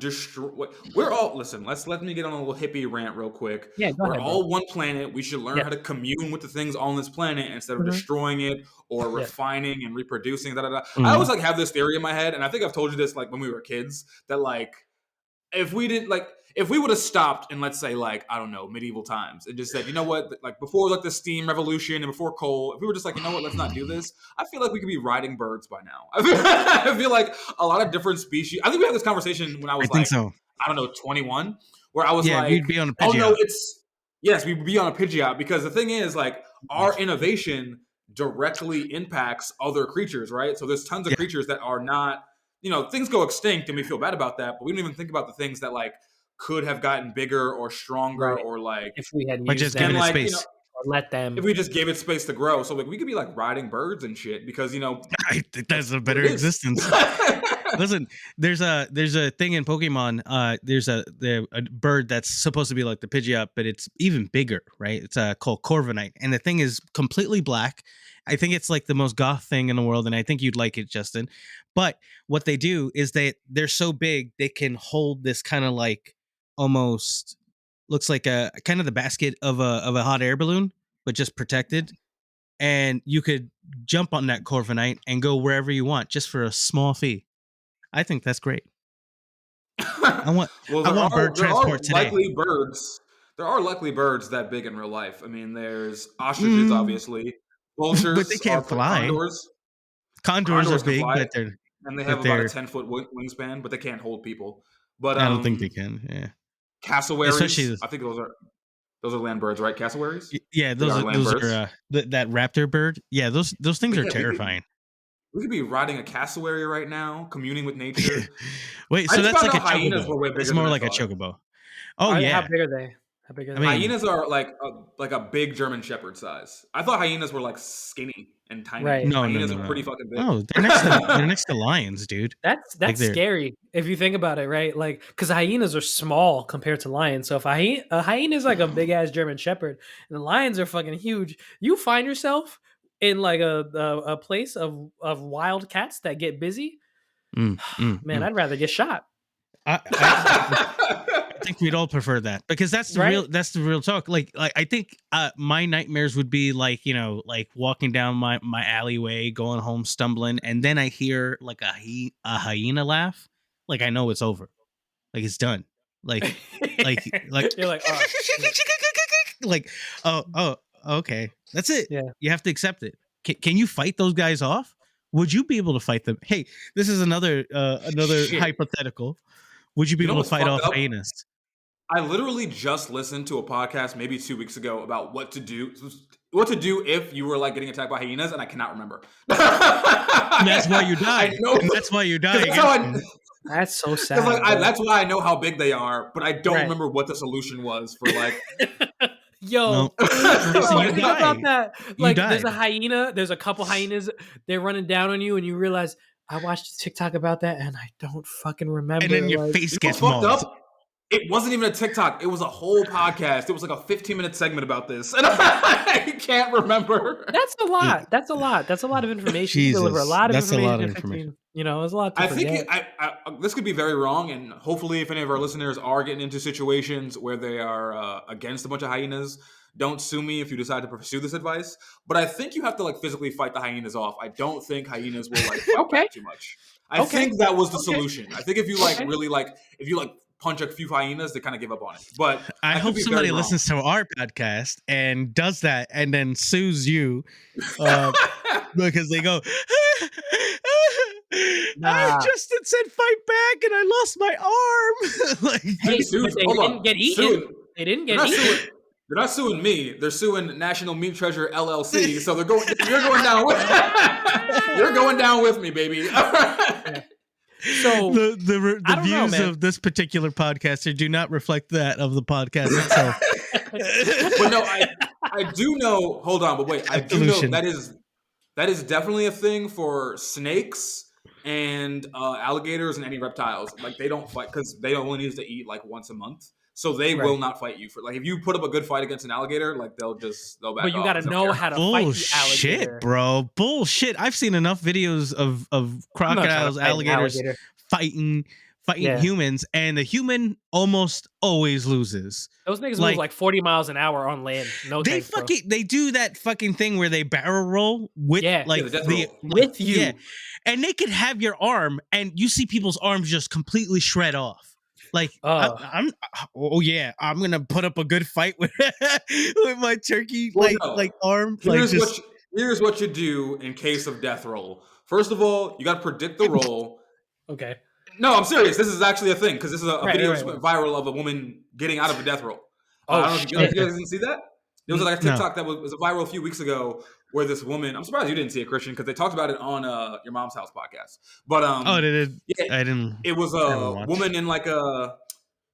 we're all, listen, let me get on a little hippie rant real quick. Yeah, go ahead, we're all one planet. We should learn how to commune with the things on this planet instead of destroying it or refining and reproducing. I always like have this theory in my head, and I think I've told you this like when we were kids, that like if we would have stopped in, let's say, like, I don't know, medieval times, and just said, you know what, like before like the steam revolution and before coal, if we were just like, you know what, let's not do this, I feel like we could be riding birds by now. I feel like a lot of different species. I think we had this conversation when I was I don't know, 21, where I was like, we'd be on a Pidgeot. Oh no, we'd be on a Pidgeot, because the thing is, like, our innovation directly impacts other creatures, right? So there's tons of creatures that are not, things go extinct and we feel bad about that, but we don't even think about the things that like could have gotten bigger or stronger, or like if we had just given it space, or let them, if we just gave it space to grow. So like we could be like riding birds and shit, because I think that's a better existence. Listen, there's a thing in Pokemon. There's a bird that's supposed to be like the Pidgeot, but it's even bigger, right? It's called Corviknight, and the thing is completely black. I think it's like the most goth thing in the world, and I think you'd like it, Justin. But what they do is they're so big they can hold this kind of like almost looks like a kind of the basket of a hot air balloon, but just protected. And you could jump on that Corviknight and go wherever you want just for a small fee. I think that's great. I want bird there are transport today. likely birds. There are likely birds that big in real life. I mean, there's ostriches, obviously. Vultures but they can't fly. condors. Condors are can big, fly, but they have about a 10-foot wingspan, but they can't hold people. But I don't think they can. Yeah, cassowaries. Especially I think those are land birds, right? Cassowaries. Yeah, those are that raptor bird. Yeah, those things are terrifying. We could be riding a cassowary right now, communing with nature. Wait, so that's like a chocobo. It's more like a chocobo. Oh yeah. How big are they? Hyenas are like a big German Shepherd size. I thought hyenas were like skinny and tiny. Right. No, hyenas are pretty fucking big. Oh, they're next to lions, dude. That's scary if you think about it, right? Like, because hyenas are small compared to lions. So if a hyena is like a big ass German Shepherd, and the lions are fucking huge, you find yourself in like a place of wild cats that get busy. Man, I'd rather get shot. I think we'd all prefer that because that's the real talk. Like I think my nightmares would be like, like walking down my alleyway, going home, stumbling, and then I hear like a hyena laugh. Like I know it's over. Like it's done. Like you're like, oh, like, oh, okay. That's it. Yeah. You have to accept it. Can you fight those guys off? Would you be able to fight them? Hey, this is another hypothetical. Would you be able to fight off hyenas? I literally just listened to a podcast maybe 2 weeks ago about what to do if you were like getting attacked by hyenas, and I cannot remember. And that's why you die. I know. And that's why you die. That's so sad. That's why I know how big they are, but I don't remember what the solution was for like. Yo, think about that. Like, there's a hyena. There's a couple hyenas. They're running down on you, and you realize I watched a TikTok about that, and I don't fucking remember. And then your face gets fucked up. It wasn't even a TikTok. It was a whole podcast. It was like a 15-minute segment about this, and I can't remember. That's a lot. That's a lot. That's a lot of information. Jesus, you deliver a lot of information. That's a lot of information. There's a lot. To think this could be very wrong, and hopefully, if any of our listeners are getting into situations where they are against a bunch of hyenas, don't sue me if you decide to pursue this advice. But I think you have to like physically fight the hyenas off. I don't think hyenas will like fight back too much. I think that was the solution. I think if you like really like if you like punch a few hyenas, they kind of give up on it. But I hope somebody listens to our podcast and does that and then sues you because they go, Justin said fight back and I lost my arm. Like, they didn't get eaten. They didn't get eaten. They're not suing me. They're suing National Meat Treasure LLC. So you're going down with you're going down with me, baby. So the views of this particular podcaster do not reflect that of the podcast itself. But no, I do know. Hold on, but wait, I do know that is definitely a thing for snakes and alligators and any reptiles. Like they don't fight because they only need to eat like once a month. So they will not fight you for like if you put up a good fight against an alligator, like they'll back off. But you got to know how to fight the alligator. Bullshit, bro. Bullshit. I've seen enough videos of crocodiles, alligators fighting humans, and the human almost always loses. Those niggas move like 40 miles an hour on land. No, they do that fucking thing where they barrel roll with with you. Yeah. And they could have your arm, and you see people's arms just completely shred off. Like I'm gonna put up a good fight with my turkey arm. Here's what you do in case of death roll. First of all, you got to predict the roll. Okay. No, I'm serious. This is actually a thing because this is a video that went viral of a woman getting out of a death roll. I don't know if you guys didn't see that. There was like a TikTok that was viral a few weeks ago where this woman. I'm surprised you didn't see it, Christian, because they talked about it on Your Mom's House podcast. But they did. Yeah, I didn't. It was a woman in like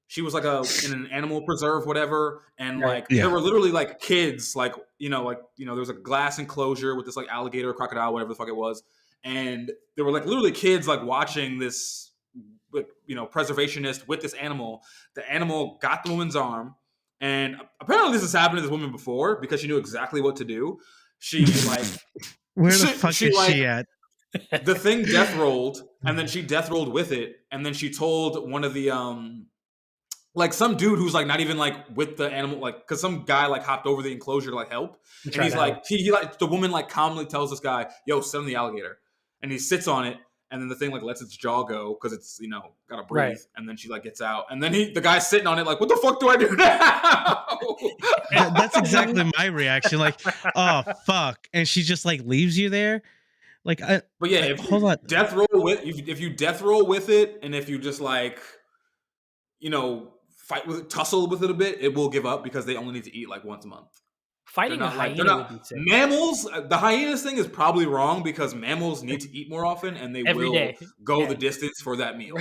she was like in an animal preserve, whatever, and there were literally like kids, there was a glass enclosure with this like alligator, crocodile, whatever the fuck it was, and there were like literally kids like watching this, preservationist with this animal. The animal got the woman's arm. And apparently this has happened to this woman before because she knew exactly what to do. She where the fuck is she at? The thing death rolled, and then she death rolled with it, and then she told one of the some dude who's like not even like with the animal, like because some guy like hopped over the enclosure to like help, and he's like he the woman like calmly tells this guy, "Yo, sit on the alligator," and he sits on it, and then the thing like lets its jaw go because it's gotta breathe, and then she like gets out, and then the guy's sitting on it like, what the fuck do I do now? That's exactly my reaction. Like, oh fuck, and she just like leaves you there. Like, but yeah, if you death roll with it, and if you just like, fight with it, tussle with it a bit, it will give up because they only need to eat like once a month. Fighting a hyena would be sick. Mammals, the hyenas thing is probably wrong because mammals need to eat more often, and they will go the distance for that meal.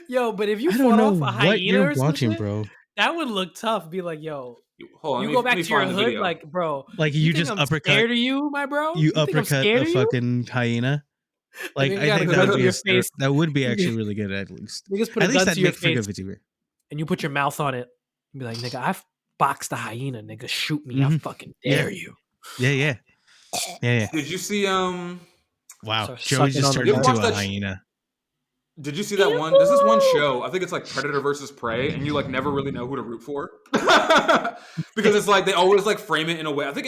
Yo, but if you fought off a hyena or something, bro, that would look tough. Be like, yo, hold on, you go back to your hood, like, bro, like you just uppercut. Scared of you, my bro? You uppercut a fucking hyena. Like, I think that would be actually really good. At least that'd make for good video. And you put your mouth on it and be like, nigga, I've boxed a hyena, nigga. Shoot me. I fucking dare you. Yeah. Did you see wow, Joey just turned into a hyena. Did you see that one? There's this one show. I think it's like Predator versus Prey, and you like never really know who to root for because it's like they always like frame it in a way. I think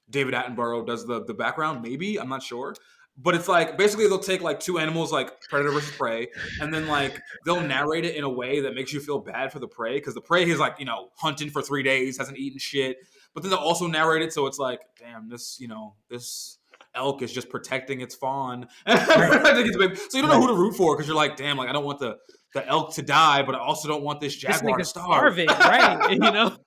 David Attenborough does the background. Maybe, I'm not sure. But it's like basically they'll take like two animals like Predator versus Prey, and then like they'll narrate it in a way that makes you feel bad for the prey because the prey is like hunting for 3 days, hasn't eaten shit. But then they'll also narrate it so it's like, damn, this elk is just protecting its fawn. So you don't know who to root for because you're like, damn, like I don't want the elk to die, but I also don't want this jaguar to starve. Right?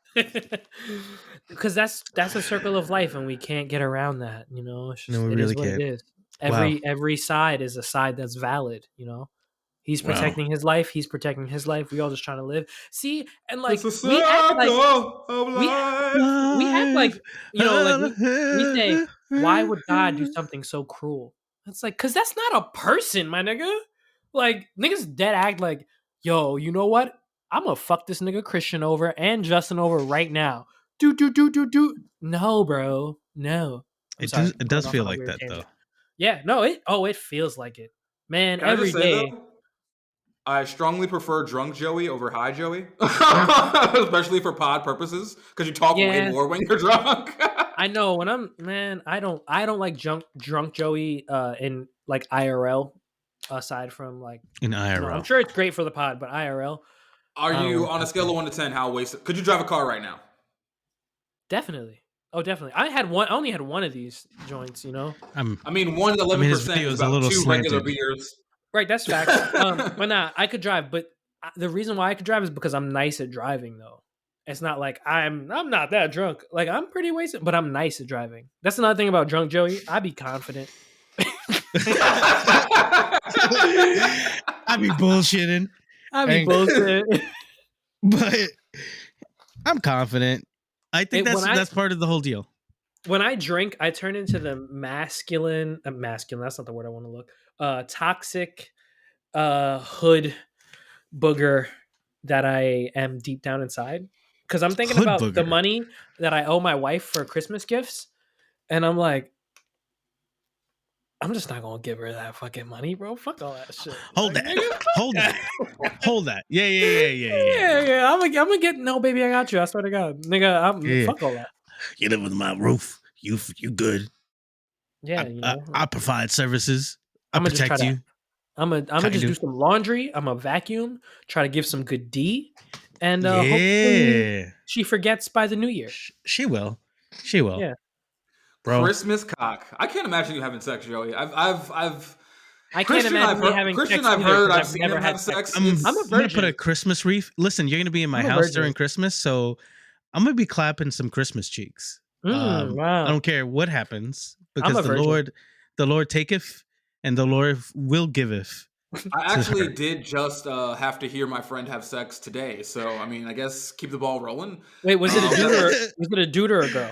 Because that's a circle of life, and we can't get around that. It's just, no, we really can't. It is. Every side is a side that's valid. He's protecting his life. He's protecting his life. We all just trying to live. See, and like we say, why would God do something so cruel? It's like, cause that's not a person, my nigga. Like niggas dead act like, yo, you know what? I'm gonna fuck this nigga Christian over and Justin over right now. Do. No, bro. No. It does feel like that though. Yeah, no, it feels like it. Man, every day. I strongly prefer drunk Joey over high Joey, especially for pod purposes, because you talk way more when you're drunk. I know when I don't like drunk Joey in like IRL, aside from like in IRL. I'm sure it's great for the pod, but IRL. Are you on a scale of 1 to 10? How wasted? Could you drive a car right now? Definitely. Oh, definitely. I only had one of these joints. 1 to 11% is about 2 regular beers. Right, that's facts. But nah, I could drive. But the reason why I could drive is because I'm nice at driving, though. It's not like I'm not that drunk. Like I'm pretty wasted, but I'm nice at driving. That's another thing about drunk Joey. I be confident. I be bullshitting. But I'm confident. I think that's part of the whole deal. When I drink, I turn into the masculine. That's not the word I want to look. Toxic, hood booger that I am deep down inside. Because I'm thinking about the money that I owe my wife for Christmas gifts, and I'm like, I'm just not gonna give her that fucking money, bro. Fuck all that shit. Hold that. Yeah. I'm gonna get no, baby. I got you. I swear to God, nigga. Fuck all that. You live under my roof. You good. Yeah, I provide services. I protect you. I'm gonna just do some laundry. I'm gonna vacuum. Try to give some good D. And hopefully she forgets by the new year. She will. Yeah. Bro. Christmas cock. I can't imagine you having sex, Joey. I can't imagine me having sex. I've heard. I've seen him have sex. I'm gonna put a Christmas wreath. Listen, you're gonna be in my house during Christmas, so I'm gonna be clapping some Christmas cheeks. Wow. I don't care what happens because the Lord taketh and the Lord will giveth. I actually did just have to hear my friend have sex today, so I mean, I guess keep the ball rolling. Wait, was it a dude or a girl?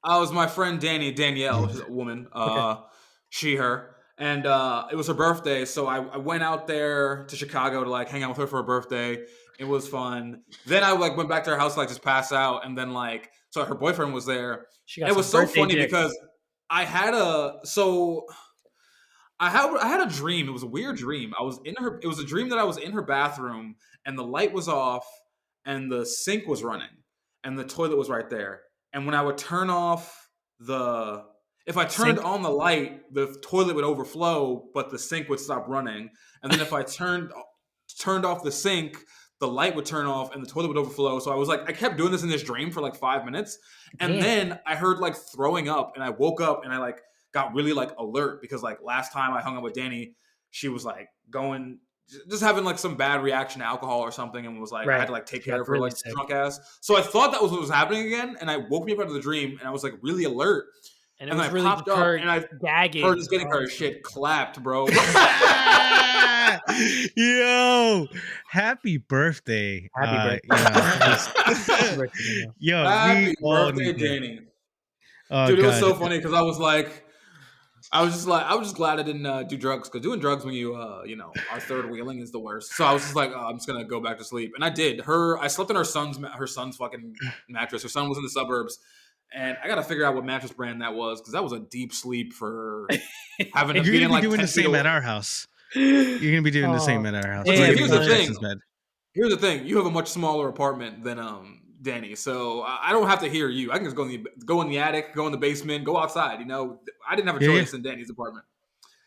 I was my friend Danielle, she's a woman, she, her, and it was her birthday, so I went out there to Chicago to like hang out with her for her birthday. It was fun. Then I like went back to her house to like just pass out, and then like so her boyfriend was there. It was so funny because I had a dream. It was a weird dream. It was a dream that I was in her bathroom and the light was off and the sink was running and the toilet was right there. And when I would turn off if I turned on the light, the toilet would overflow, but the sink would stop running. And then if I turned off the sink, the light would turn off and the toilet would overflow. So I was like, I kept doing this in this dream for like 5 minutes. And then I heard like throwing up, and I woke up and I like got really like alert because like last time I hung out with Danny, she was like just having like some bad reaction to alcohol or something, and was like, I had to like take care of her really like drunk ass. So I thought that was what was happening again, and I woke me up out of the dream, and I was like really alert. And I really popped up, and I gagging. Her just getting her shit clapped, bro. Yo, happy birthday! Happy birthday! Yo, happy birthday, Danny! Dude, it was so funny because I was just glad I didn't do drugs, because doing drugs when you are third wheeling is the worst. So I was just like, I'm just gonna go back to sleep, and I did. I slept in her son's fucking mattress. Her son was in the suburbs, and I gotta figure out what mattress brand that was, because that was a deep sleep for having. And you're gonna be doing the same at our house. You're gonna be doing the same at our house. Here's the thing. Here's the thing. You have a much smaller apartment than Danny, so I don't have to hear you. I can just go in the attic, go in the basement, go outside. I didn't have a choice in Danny's apartment.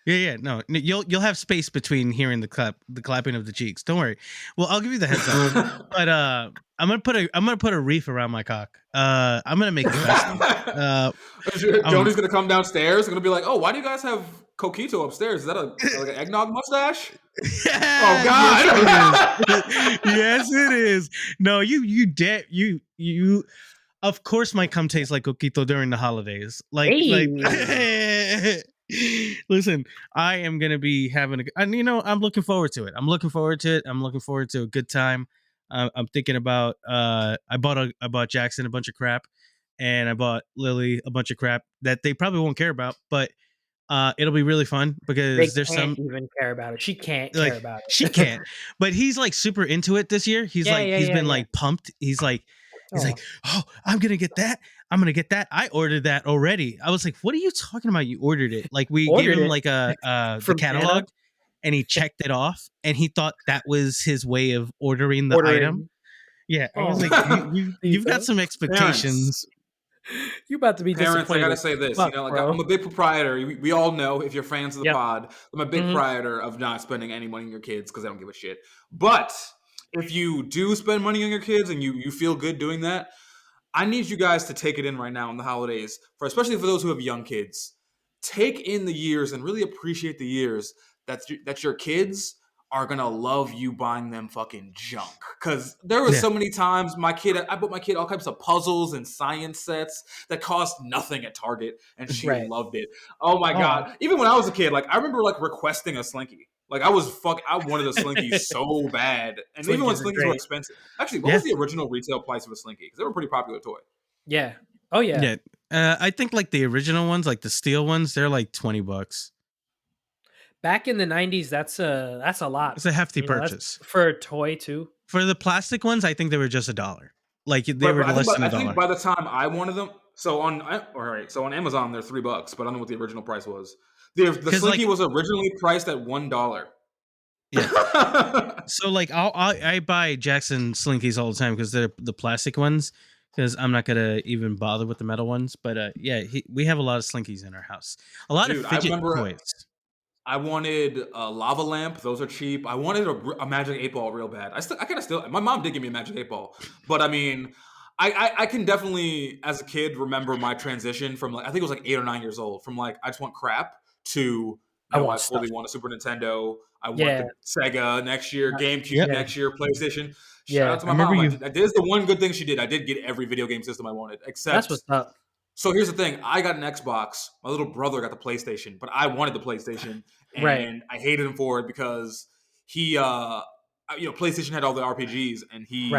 No, you'll have space between hearing the clapping of the cheeks. Don't worry. Well, I'll give you the heads up. But I'm gonna put a reef around my cock. I'm gonna make it custom. Joni's gonna come downstairs. I'm gonna be like, oh, why do you guys have Coquito upstairs? Is that like an eggnog mustache? Oh God! Yes, it is. No, you. Of course, my cum tastes like Coquito during the holidays. Listen, I am gonna be having I'm looking forward to it. I'm looking forward to a good time. I'm thinking about I bought Jackson a bunch of crap, and I bought Lily a bunch of crap that they probably won't care about, but it'll be really fun because there's some even care about it. She can't care about it. She can't. But he's like super into it this year. He's been like pumped. He's like, oh, I'm gonna get that. I ordered that already. I was like, what are you talking about? You ordered it. Like we gave him like the catalog, and he checked it off, and he thought that was his way of ordering the item. Yeah, I was like, you've got some expectations. You about to be parents. Disappointed. I gotta say this. I'm a big proprietor. We all know, if you're fans of the pod, I'm a big proprietor of not spending any money on your kids because I don't give a shit. But if you do spend money on your kids and you feel good doing that, I need you guys to take it in right now in the holidays, especially for those who have young kids. Take in the years and really appreciate the years that your kids are gonna love you buying them fucking junk. Because there were so many times I bought my kid all types of puzzles and science sets that cost nothing at Target, and she loved it. Oh my God. Even when I was a kid, like I remember like requesting a Slinky. Like I wanted a Slinky so bad. And even when Slinkies were expensive. Actually, what was the original retail price of a Slinky? Because they were a pretty popular toy. Yeah. Oh yeah. Yeah. I think like the original ones, like the steel ones, they're like $20. Back in the 90s, that's a lot. It's a hefty purchase for a toy too. For the plastic ones, I think they were just $1. Like they were less than $1. I think by the time I wanted them, so on Amazon they're $3, but I don't know what the original price was. The Slinky was originally priced at $1. Yeah. So like I buy Jackson Slinkies all the time because they're the plastic ones. Because I'm not gonna even bother with the metal ones, but we have a lot of Slinkies in our house. A lot of fidget toys. I wanted a lava lamp; those are cheap. I wanted a magic 8-ball real bad. I kind of still. My mom did give me a magic 8-ball, but I mean, I can definitely, as a kid, remember my transition from like I think it was like 8 or 9 years old, from like I just want crap to I fully want a Super Nintendo. I want the Sega next year, GameCube next year, PlayStation. Shout out to my mom. That is the one good thing she did. I did get every video game system I wanted, except that's what's up. So here's the thing. I got an Xbox. My little brother got the PlayStation, but I wanted the PlayStation, and I hated him for it because he, PlayStation had all the RPGs, and he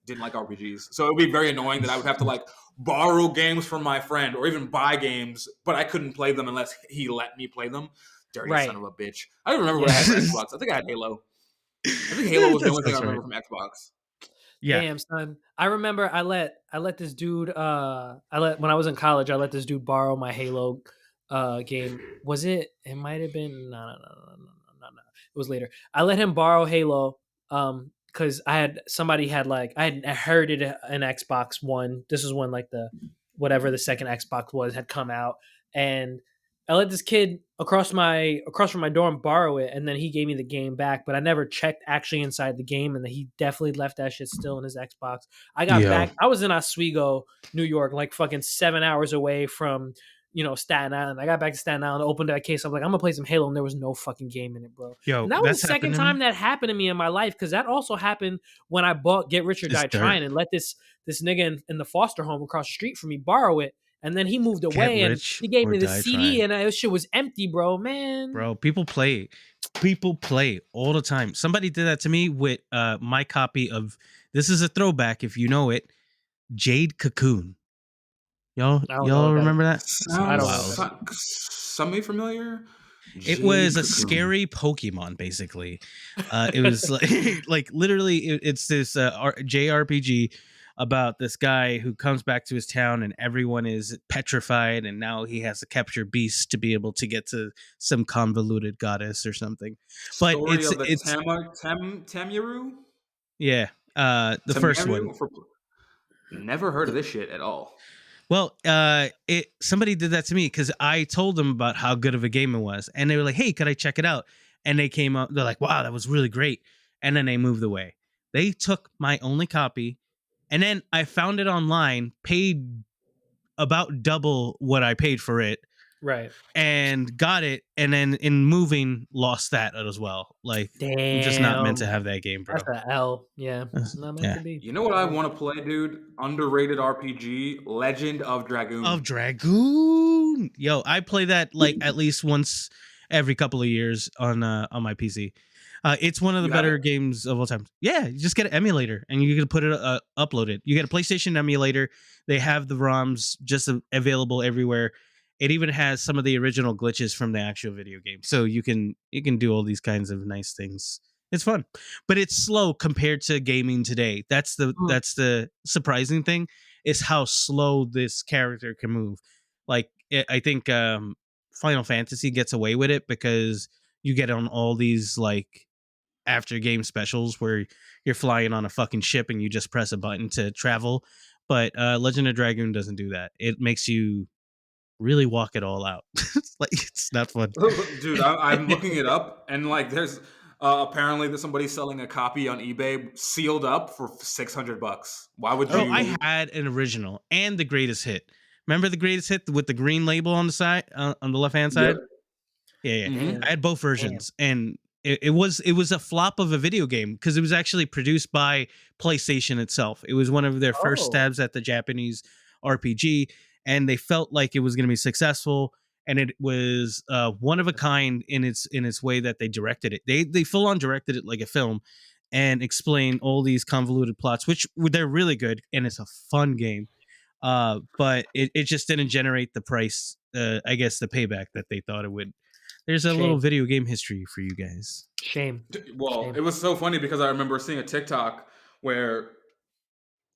didn't like RPGs. So it would be very annoying that I would have to like borrow games from my friend or even buy games, but I couldn't play them unless he let me play them. Dirty son of a bitch. I don't remember what I had for Xbox. I think I had Halo. I think Halo was the only thing I remember from Xbox. Yeah. Damn, son. I remember I let this dude when I was in college, I let this dude borrow my Halo game. Was it? It might have been no. It was later. I let him borrow Halo because I had inherited an Xbox One. This is when like the whatever the second Xbox had come out, and I let this kid across from my dorm borrow it, and then he gave me the game back. But I never checked actually inside the game, and he definitely left that shit still in his Xbox. I got back. I was in Oswego, New York, like fucking 7 hours away from Staten Island. I got back to Staten Island, opened that case. I'm like, I'm gonna play some Halo, and there was no fucking game in it, bro. And that was the second time that happened to me in my life, because that also happened when I bought Get Rich or Die Trying and let this nigga in the foster home across the street from me borrow it. And then he moved away and he gave me the CD and that shit was empty, bro, man. Bro, people play all the time. Somebody did that to me with my copy of, this is a throwback if you know it, Jade Cocoon. Y'all remember that? I don't know. Somebody familiar? It was a scary Pokemon, basically. It was like literally, it's this JRPG about this guy who comes back to his town and everyone is petrified, and now he has to capture beasts to be able to get to some convoluted goddess or something. But Story of the Tamuru? Yeah, the first one. Never heard of this shit at all. Well, somebody did that to me because I told them about how good of a game it was, and they were like, "Hey, could I check it out?" And they came up, they're like, "Wow, that was really great," and then they moved away. They took my only copy. And then I found it online, paid about double what I paid for it. Right. And got it. And then in moving, lost that as well. Like, damn. I'm just not meant to have that game, bro. That's an L. Yeah. Not meant to be. You know what I want to play, dude? Underrated RPG, Legend of Dragoon. Yo, I play that like at least once every couple of years on my PC. It's one of the better games of all time. Yeah, you just get an emulator and you can put it upload it. You get a PlayStation emulator. They have the ROMs just available everywhere. It even has some of the original glitches from the actual video game, so you can do all these kinds of nice things. It's fun, but it's slow compared to gaming today. That's the surprising thing, is how slow this character can move. Like I think Final Fantasy gets away with it because you get on all these like after game specials where you're flying on a fucking ship and you just press a button to travel. But Legend of Dragoon doesn't do that. It makes you really walk it all out. It's not fun. Dude, I'm looking it up and like there's apparently there's somebody selling a copy on eBay sealed up for $600. Why would you? Oh, I had an original and the greatest hit. Remember the greatest hit with the green label on the side, on the left hand side? Yeah. Mm-hmm. I had both versions, and it was a flop of a video game because it was actually produced by PlayStation itself. It was one of their first stabs at the Japanese RPG, and they felt like it was going to be successful. And it was one of a kind in its way that they directed it. They full on directed it like a film, and explained all these convoluted plots, which they're really good, and it's a fun game. But it just didn't generate the price, I guess, the payback that they thought it would. There's a little video game history for you guys. Shame. Well, Shame. It was so funny because I remember seeing a TikTok where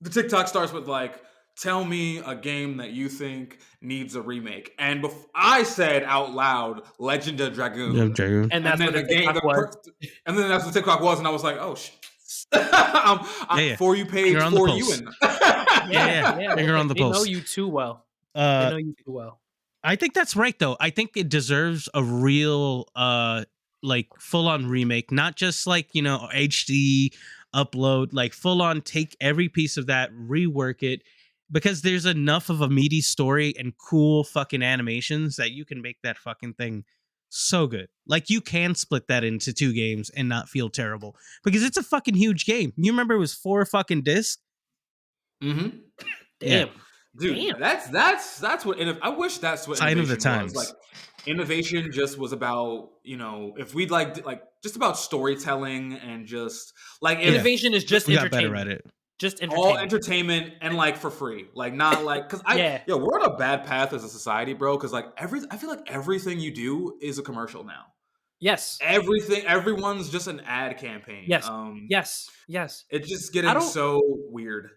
the TikTok starts with like, tell me a game that you think needs a remake. And I said out loud, Legend of Dragoon. And that's what the TikTok was. And then that's what the TikTok was. And I was like, oh, shit. I'm for you page for you. Yeah. Finger on the pulse. They know you too well. They know you too well. I think that's right, though. I think it deserves a real, like, full-on remake, not just like HD upload, like full-on take every piece of that, rework it, because there's enough of a meaty story and cool fucking animations that you can make that fucking thing so good. Like, you can split that into 2 games and not feel terrible because it's a fucking huge game. You remember it was 4 fucking discs? Mm-hmm. Damn. Yeah. Dude, that's what. And I wish that's what sign of the times. Was. Like, innovation just was about if we'd like just about storytelling and just like innovation is just entertainment. Got better at it. Just entertainment. All entertainment and like for free, like not like because we're on a bad path as a society, bro. Because like I feel like everything you do is a commercial now. Yes. Everyone's just an ad campaign. Yes. Yes. It's just getting so weird.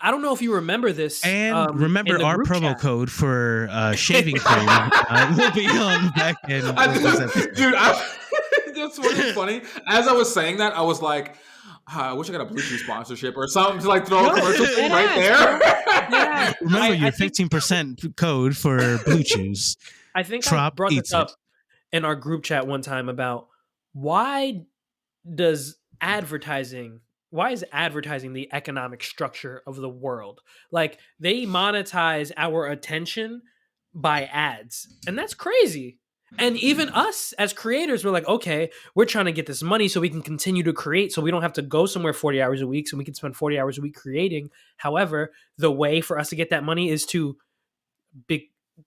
I don't know if you remember this. And remember our promo code for shaving cream will be on the back end. Dude, that's what's funny. As I was saying that, I was like, I wish I got a Bluetooth sponsorship or something to like throw a commercial thing right there. Remember your 15% code for Blue Chews. I think Trop I brought this eats up it. in our group chat one time about why is advertising the economic structure of the world? Like, they monetize our attention by ads, and that's crazy. And even us as creators, we're like, okay, we're trying to get this money so we can continue to create, so we don't have to go somewhere 40 hours a week, so we can spend 40 hours a week creating. However, the way for us to get that money is to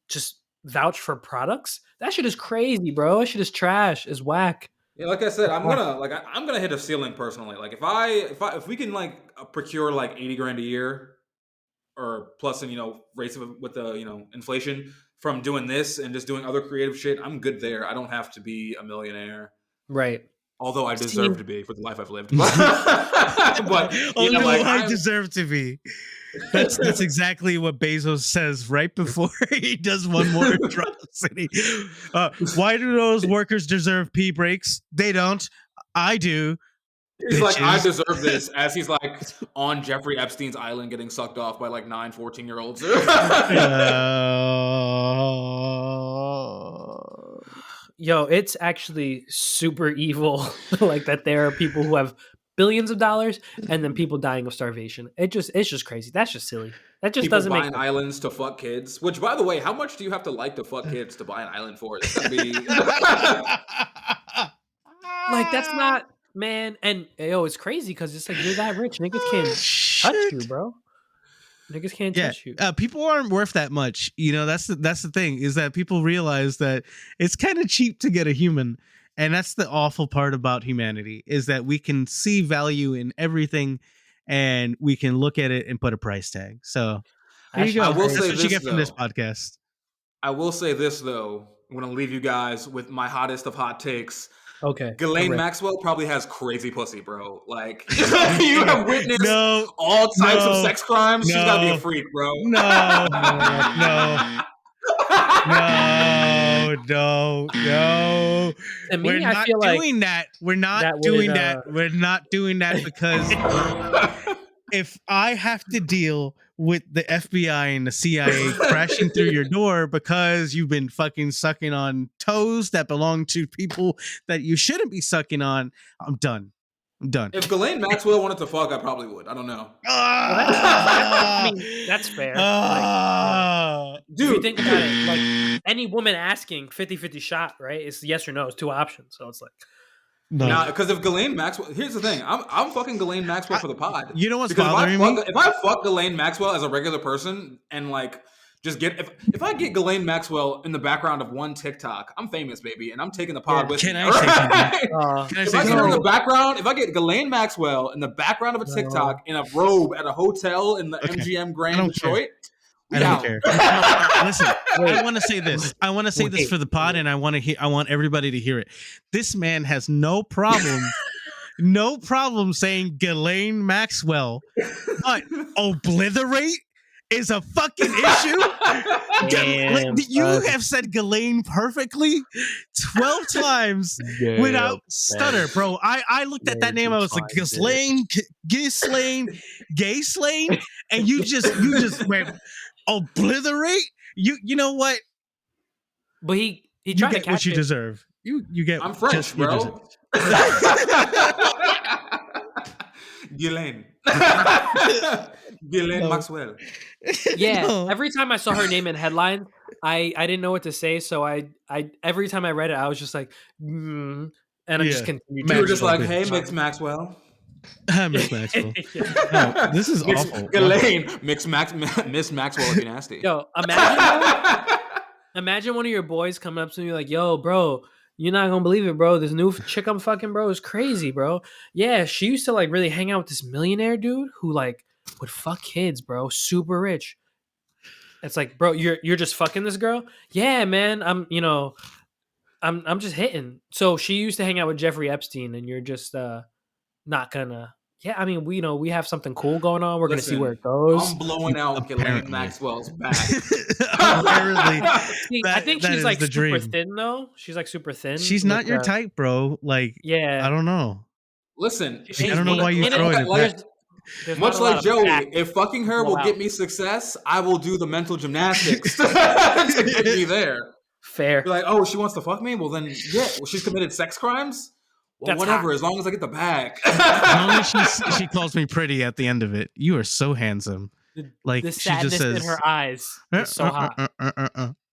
just vouch for products. That shit is crazy, bro. That shit is trash. Is whack. Yeah, like I said, I'm gonna hit a ceiling personally. Like if we can like procure like 80 grand a year, or plus, and rates with the inflation from doing this and just doing other creative shit, I'm good there. I don't have to be a millionaire, right? Although I deserve to be for the life I've lived. But I deserve to be. That's exactly what Bezos says right before he does one more atrocity. Why do those workers deserve pee breaks? They don't. I do. He's like, I deserve this, as he's like on Jeffrey Epstein's island getting sucked off by like 9 14-year-olds. Yo, it's actually super evil. Like that there are people who have billions of dollars and then people dying of starvation. It's just crazy. That's just silly. That just people doesn't make buying islands to fuck kids. Which, by the way, how much do you have to like to fuck kids to buy an island for? It's gonna be like, that's not, man. And it's crazy because it's like, you're that rich, niggas can't touch you, bro. Niggas can't touch you. People aren't worth that much. That's the thing, is that people realize that it's kind of cheap to get a human. And that's the awful part about humanity, is that we can see value in everything and we can look at it and put a price tag. So there you go. That's what you get from this podcast. I will say this, though. I'm going to leave you guys with my hottest of hot takes. Okay. Ghislaine Maxwell probably has crazy pussy, bro. Like, you have witnessed all types of sex crimes. She's got to be a freak, bro. No. To me, We're not doing that. We're not doing that. We're not doing that because if I have to deal with the FBI and the CIA crashing through your door because you've been fucking sucking on toes that belong to people that you shouldn't be sucking on, I'm done. If Ghislaine Maxwell wanted to fuck, I probably would. I don't know. I mean, that's fair. Dude, if you think about it, like any woman asking 50-50 shot, right? It's yes or no. It's two options. So it's like, no. Now, because if Ghislaine Maxwell, here's the thing, I'm fucking Ghislaine Maxwell for the pod. You know what's bothering me? If I fuck Ghislaine Maxwell as a regular person and like just get if I get Ghislaine Maxwell in the background of one TikTok, I'm famous, baby, and I'm taking the pod with me. Can I say something? If I get her in the background, if I get Ghislaine Maxwell in the background of a TikTok in a robe at a hotel in the MGM Grand Detroit. I don't care. Listen, I want to say this. I want to say this for the pod, and I want everybody to hear it. This man has no problem saying Ghislaine Maxwell, but obliterate is a fucking issue. You have said Ghislaine perfectly 12 times without stutter, bro. I looked at that name. I was like, Ghislaine, Gayslaine, and you just went obliterate. You know what? But he tried to get what you deserve. You get. I'm French, bro. Ghislaine. Ghislaine Maxwell. Yeah. Every time I saw her name in headline, I didn't know what to say. So I every time I read it, I was just like, and I just continued. You were just like, hey, Miss Maxwell. Miss Maxwell. No, this is awful. Ghislaine, Miss Maxwell would be nasty. Yo, imagine one of your boys coming up to me like, yo, bro, you're not gonna believe it, bro. This new chick I'm fucking, bro, is crazy, bro. Yeah, she used to like really hang out with this millionaire dude who like would fuck kids, bro. Super rich. It's like, bro, you're just fucking this girl? Yeah, man. I'm just hitting. So she used to hang out with Jeffrey Epstein, and you're just not gonna. Yeah, I mean, we have something cool going on. We're gonna see where it goes. I'm blowing out Ghislaine Maxwell's back. Apparently, I think she's like super thin though. She's like super thin. She's not your type, bro. Like, yeah, I don't know. Listen, I don't know why you throw it back. Much like Joey, if fucking her will get me success, I will do the mental gymnastics to get me there. Fair. You're like, oh, she wants to fuck me? Well, then, yeah. Well, she's committed sex crimes? Well, that's whatever, hot. As long as I get the bag. As long as she calls me pretty at the end of it. You are so handsome. Like, the she just says, in her eyes is so hot.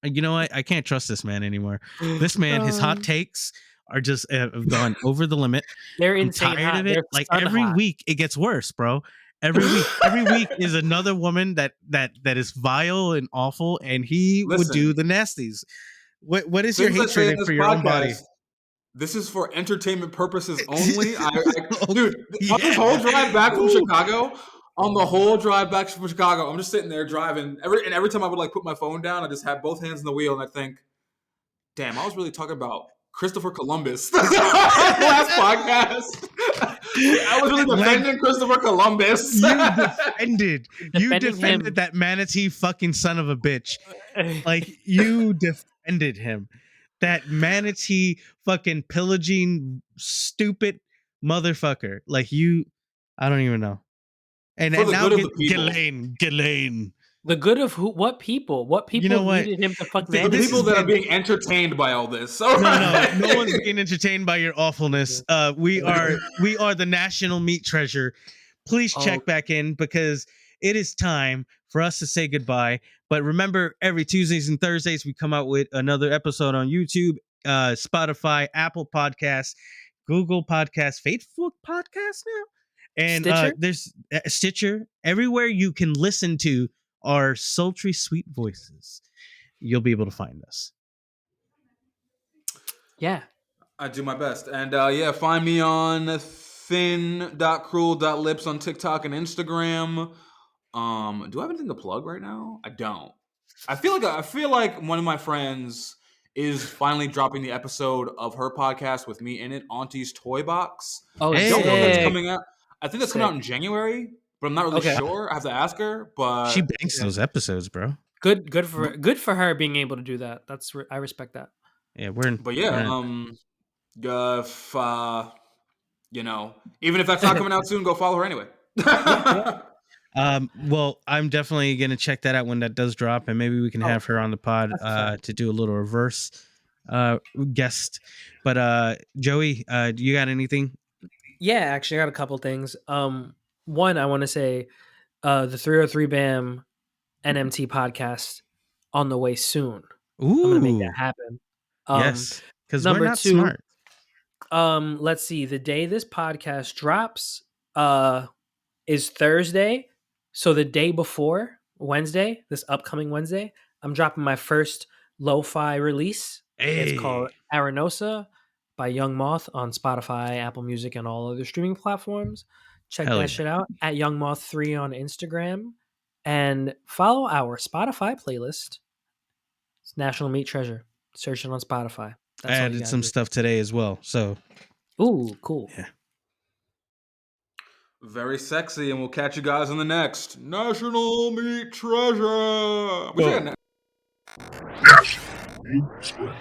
You know what? I can't trust this man anymore. This man, his hot takes are just have gone over the limit. They're insane. Tired of it. They're like every week, it gets worse, bro. Every week is another woman that is vile and awful, and he would do the nasties. What is your hatred for your own body? This is for entertainment purposes only. Dude, on this whole drive back from Chicago, I'm just sitting there driving. Every time I would like put my phone down, I just had both hands on the wheel, and I think, damn, I was really talking about Christopher Columbus last podcast. I was really defending Christopher Columbus. You defended that manatee fucking son of a bitch. Like, you defended him. That manatee fucking pillaging stupid motherfucker. Like, I don't even know. And now Ghislaine. The good of who? What people? What people needed him to fuck the people that are being entertained by all this. No one's being entertained by your awfulness. We are the national meat treasure. Please check back in, because it is time for us to say goodbye. But remember, every Tuesdays and Thursdays we come out with another episode on YouTube, Spotify, Apple Podcasts, Google Podcasts, Facebook Podcasts now, and there's Stitcher. Everywhere you can listen to our sultry, sweet voices, you'll be able to find us. Yeah. I do my best. And find me on thin.cruel.lips on TikTok and Instagram. Do I have anything to plug right now? I don't. I feel like one of my friends is finally dropping the episode of her podcast with me in it, Auntie's Toy Box. Oh, I don't know if that's coming out. I think that's coming out in January, but I'm not really sure. I have to ask her. But she banks those episodes, bro. Good for her being able to do that. I respect that. Yeah, even if that's not coming out soon, go follow her anyway. Well, I'm definitely gonna check that out when that does drop, and maybe we can have her on the pod to do a little reverse guest. But Joey, do you got anything? Yeah, actually, I got a couple things. One, I want to say the 303 BAM NMT podcast on the way soon. Ooh. I'm gonna make that happen. Yes, because we're not smart. Let's see. The day this podcast drops is Thursday. So the day before, Wednesday, this upcoming Wednesday, I'm dropping my first lo-fi release. It's called Arenosa by Young Moth on Spotify, Apple Music, and all other streaming platforms. Check that shit out at Young Moth 3 on Instagram, and follow our Spotify playlist. It's National Meat Treasure. Search it on Spotify. I added some stuff today as well. So, ooh, cool. Yeah. Very sexy, and we'll catch you guys in the next National Meat Treasure. National Meat Treasure.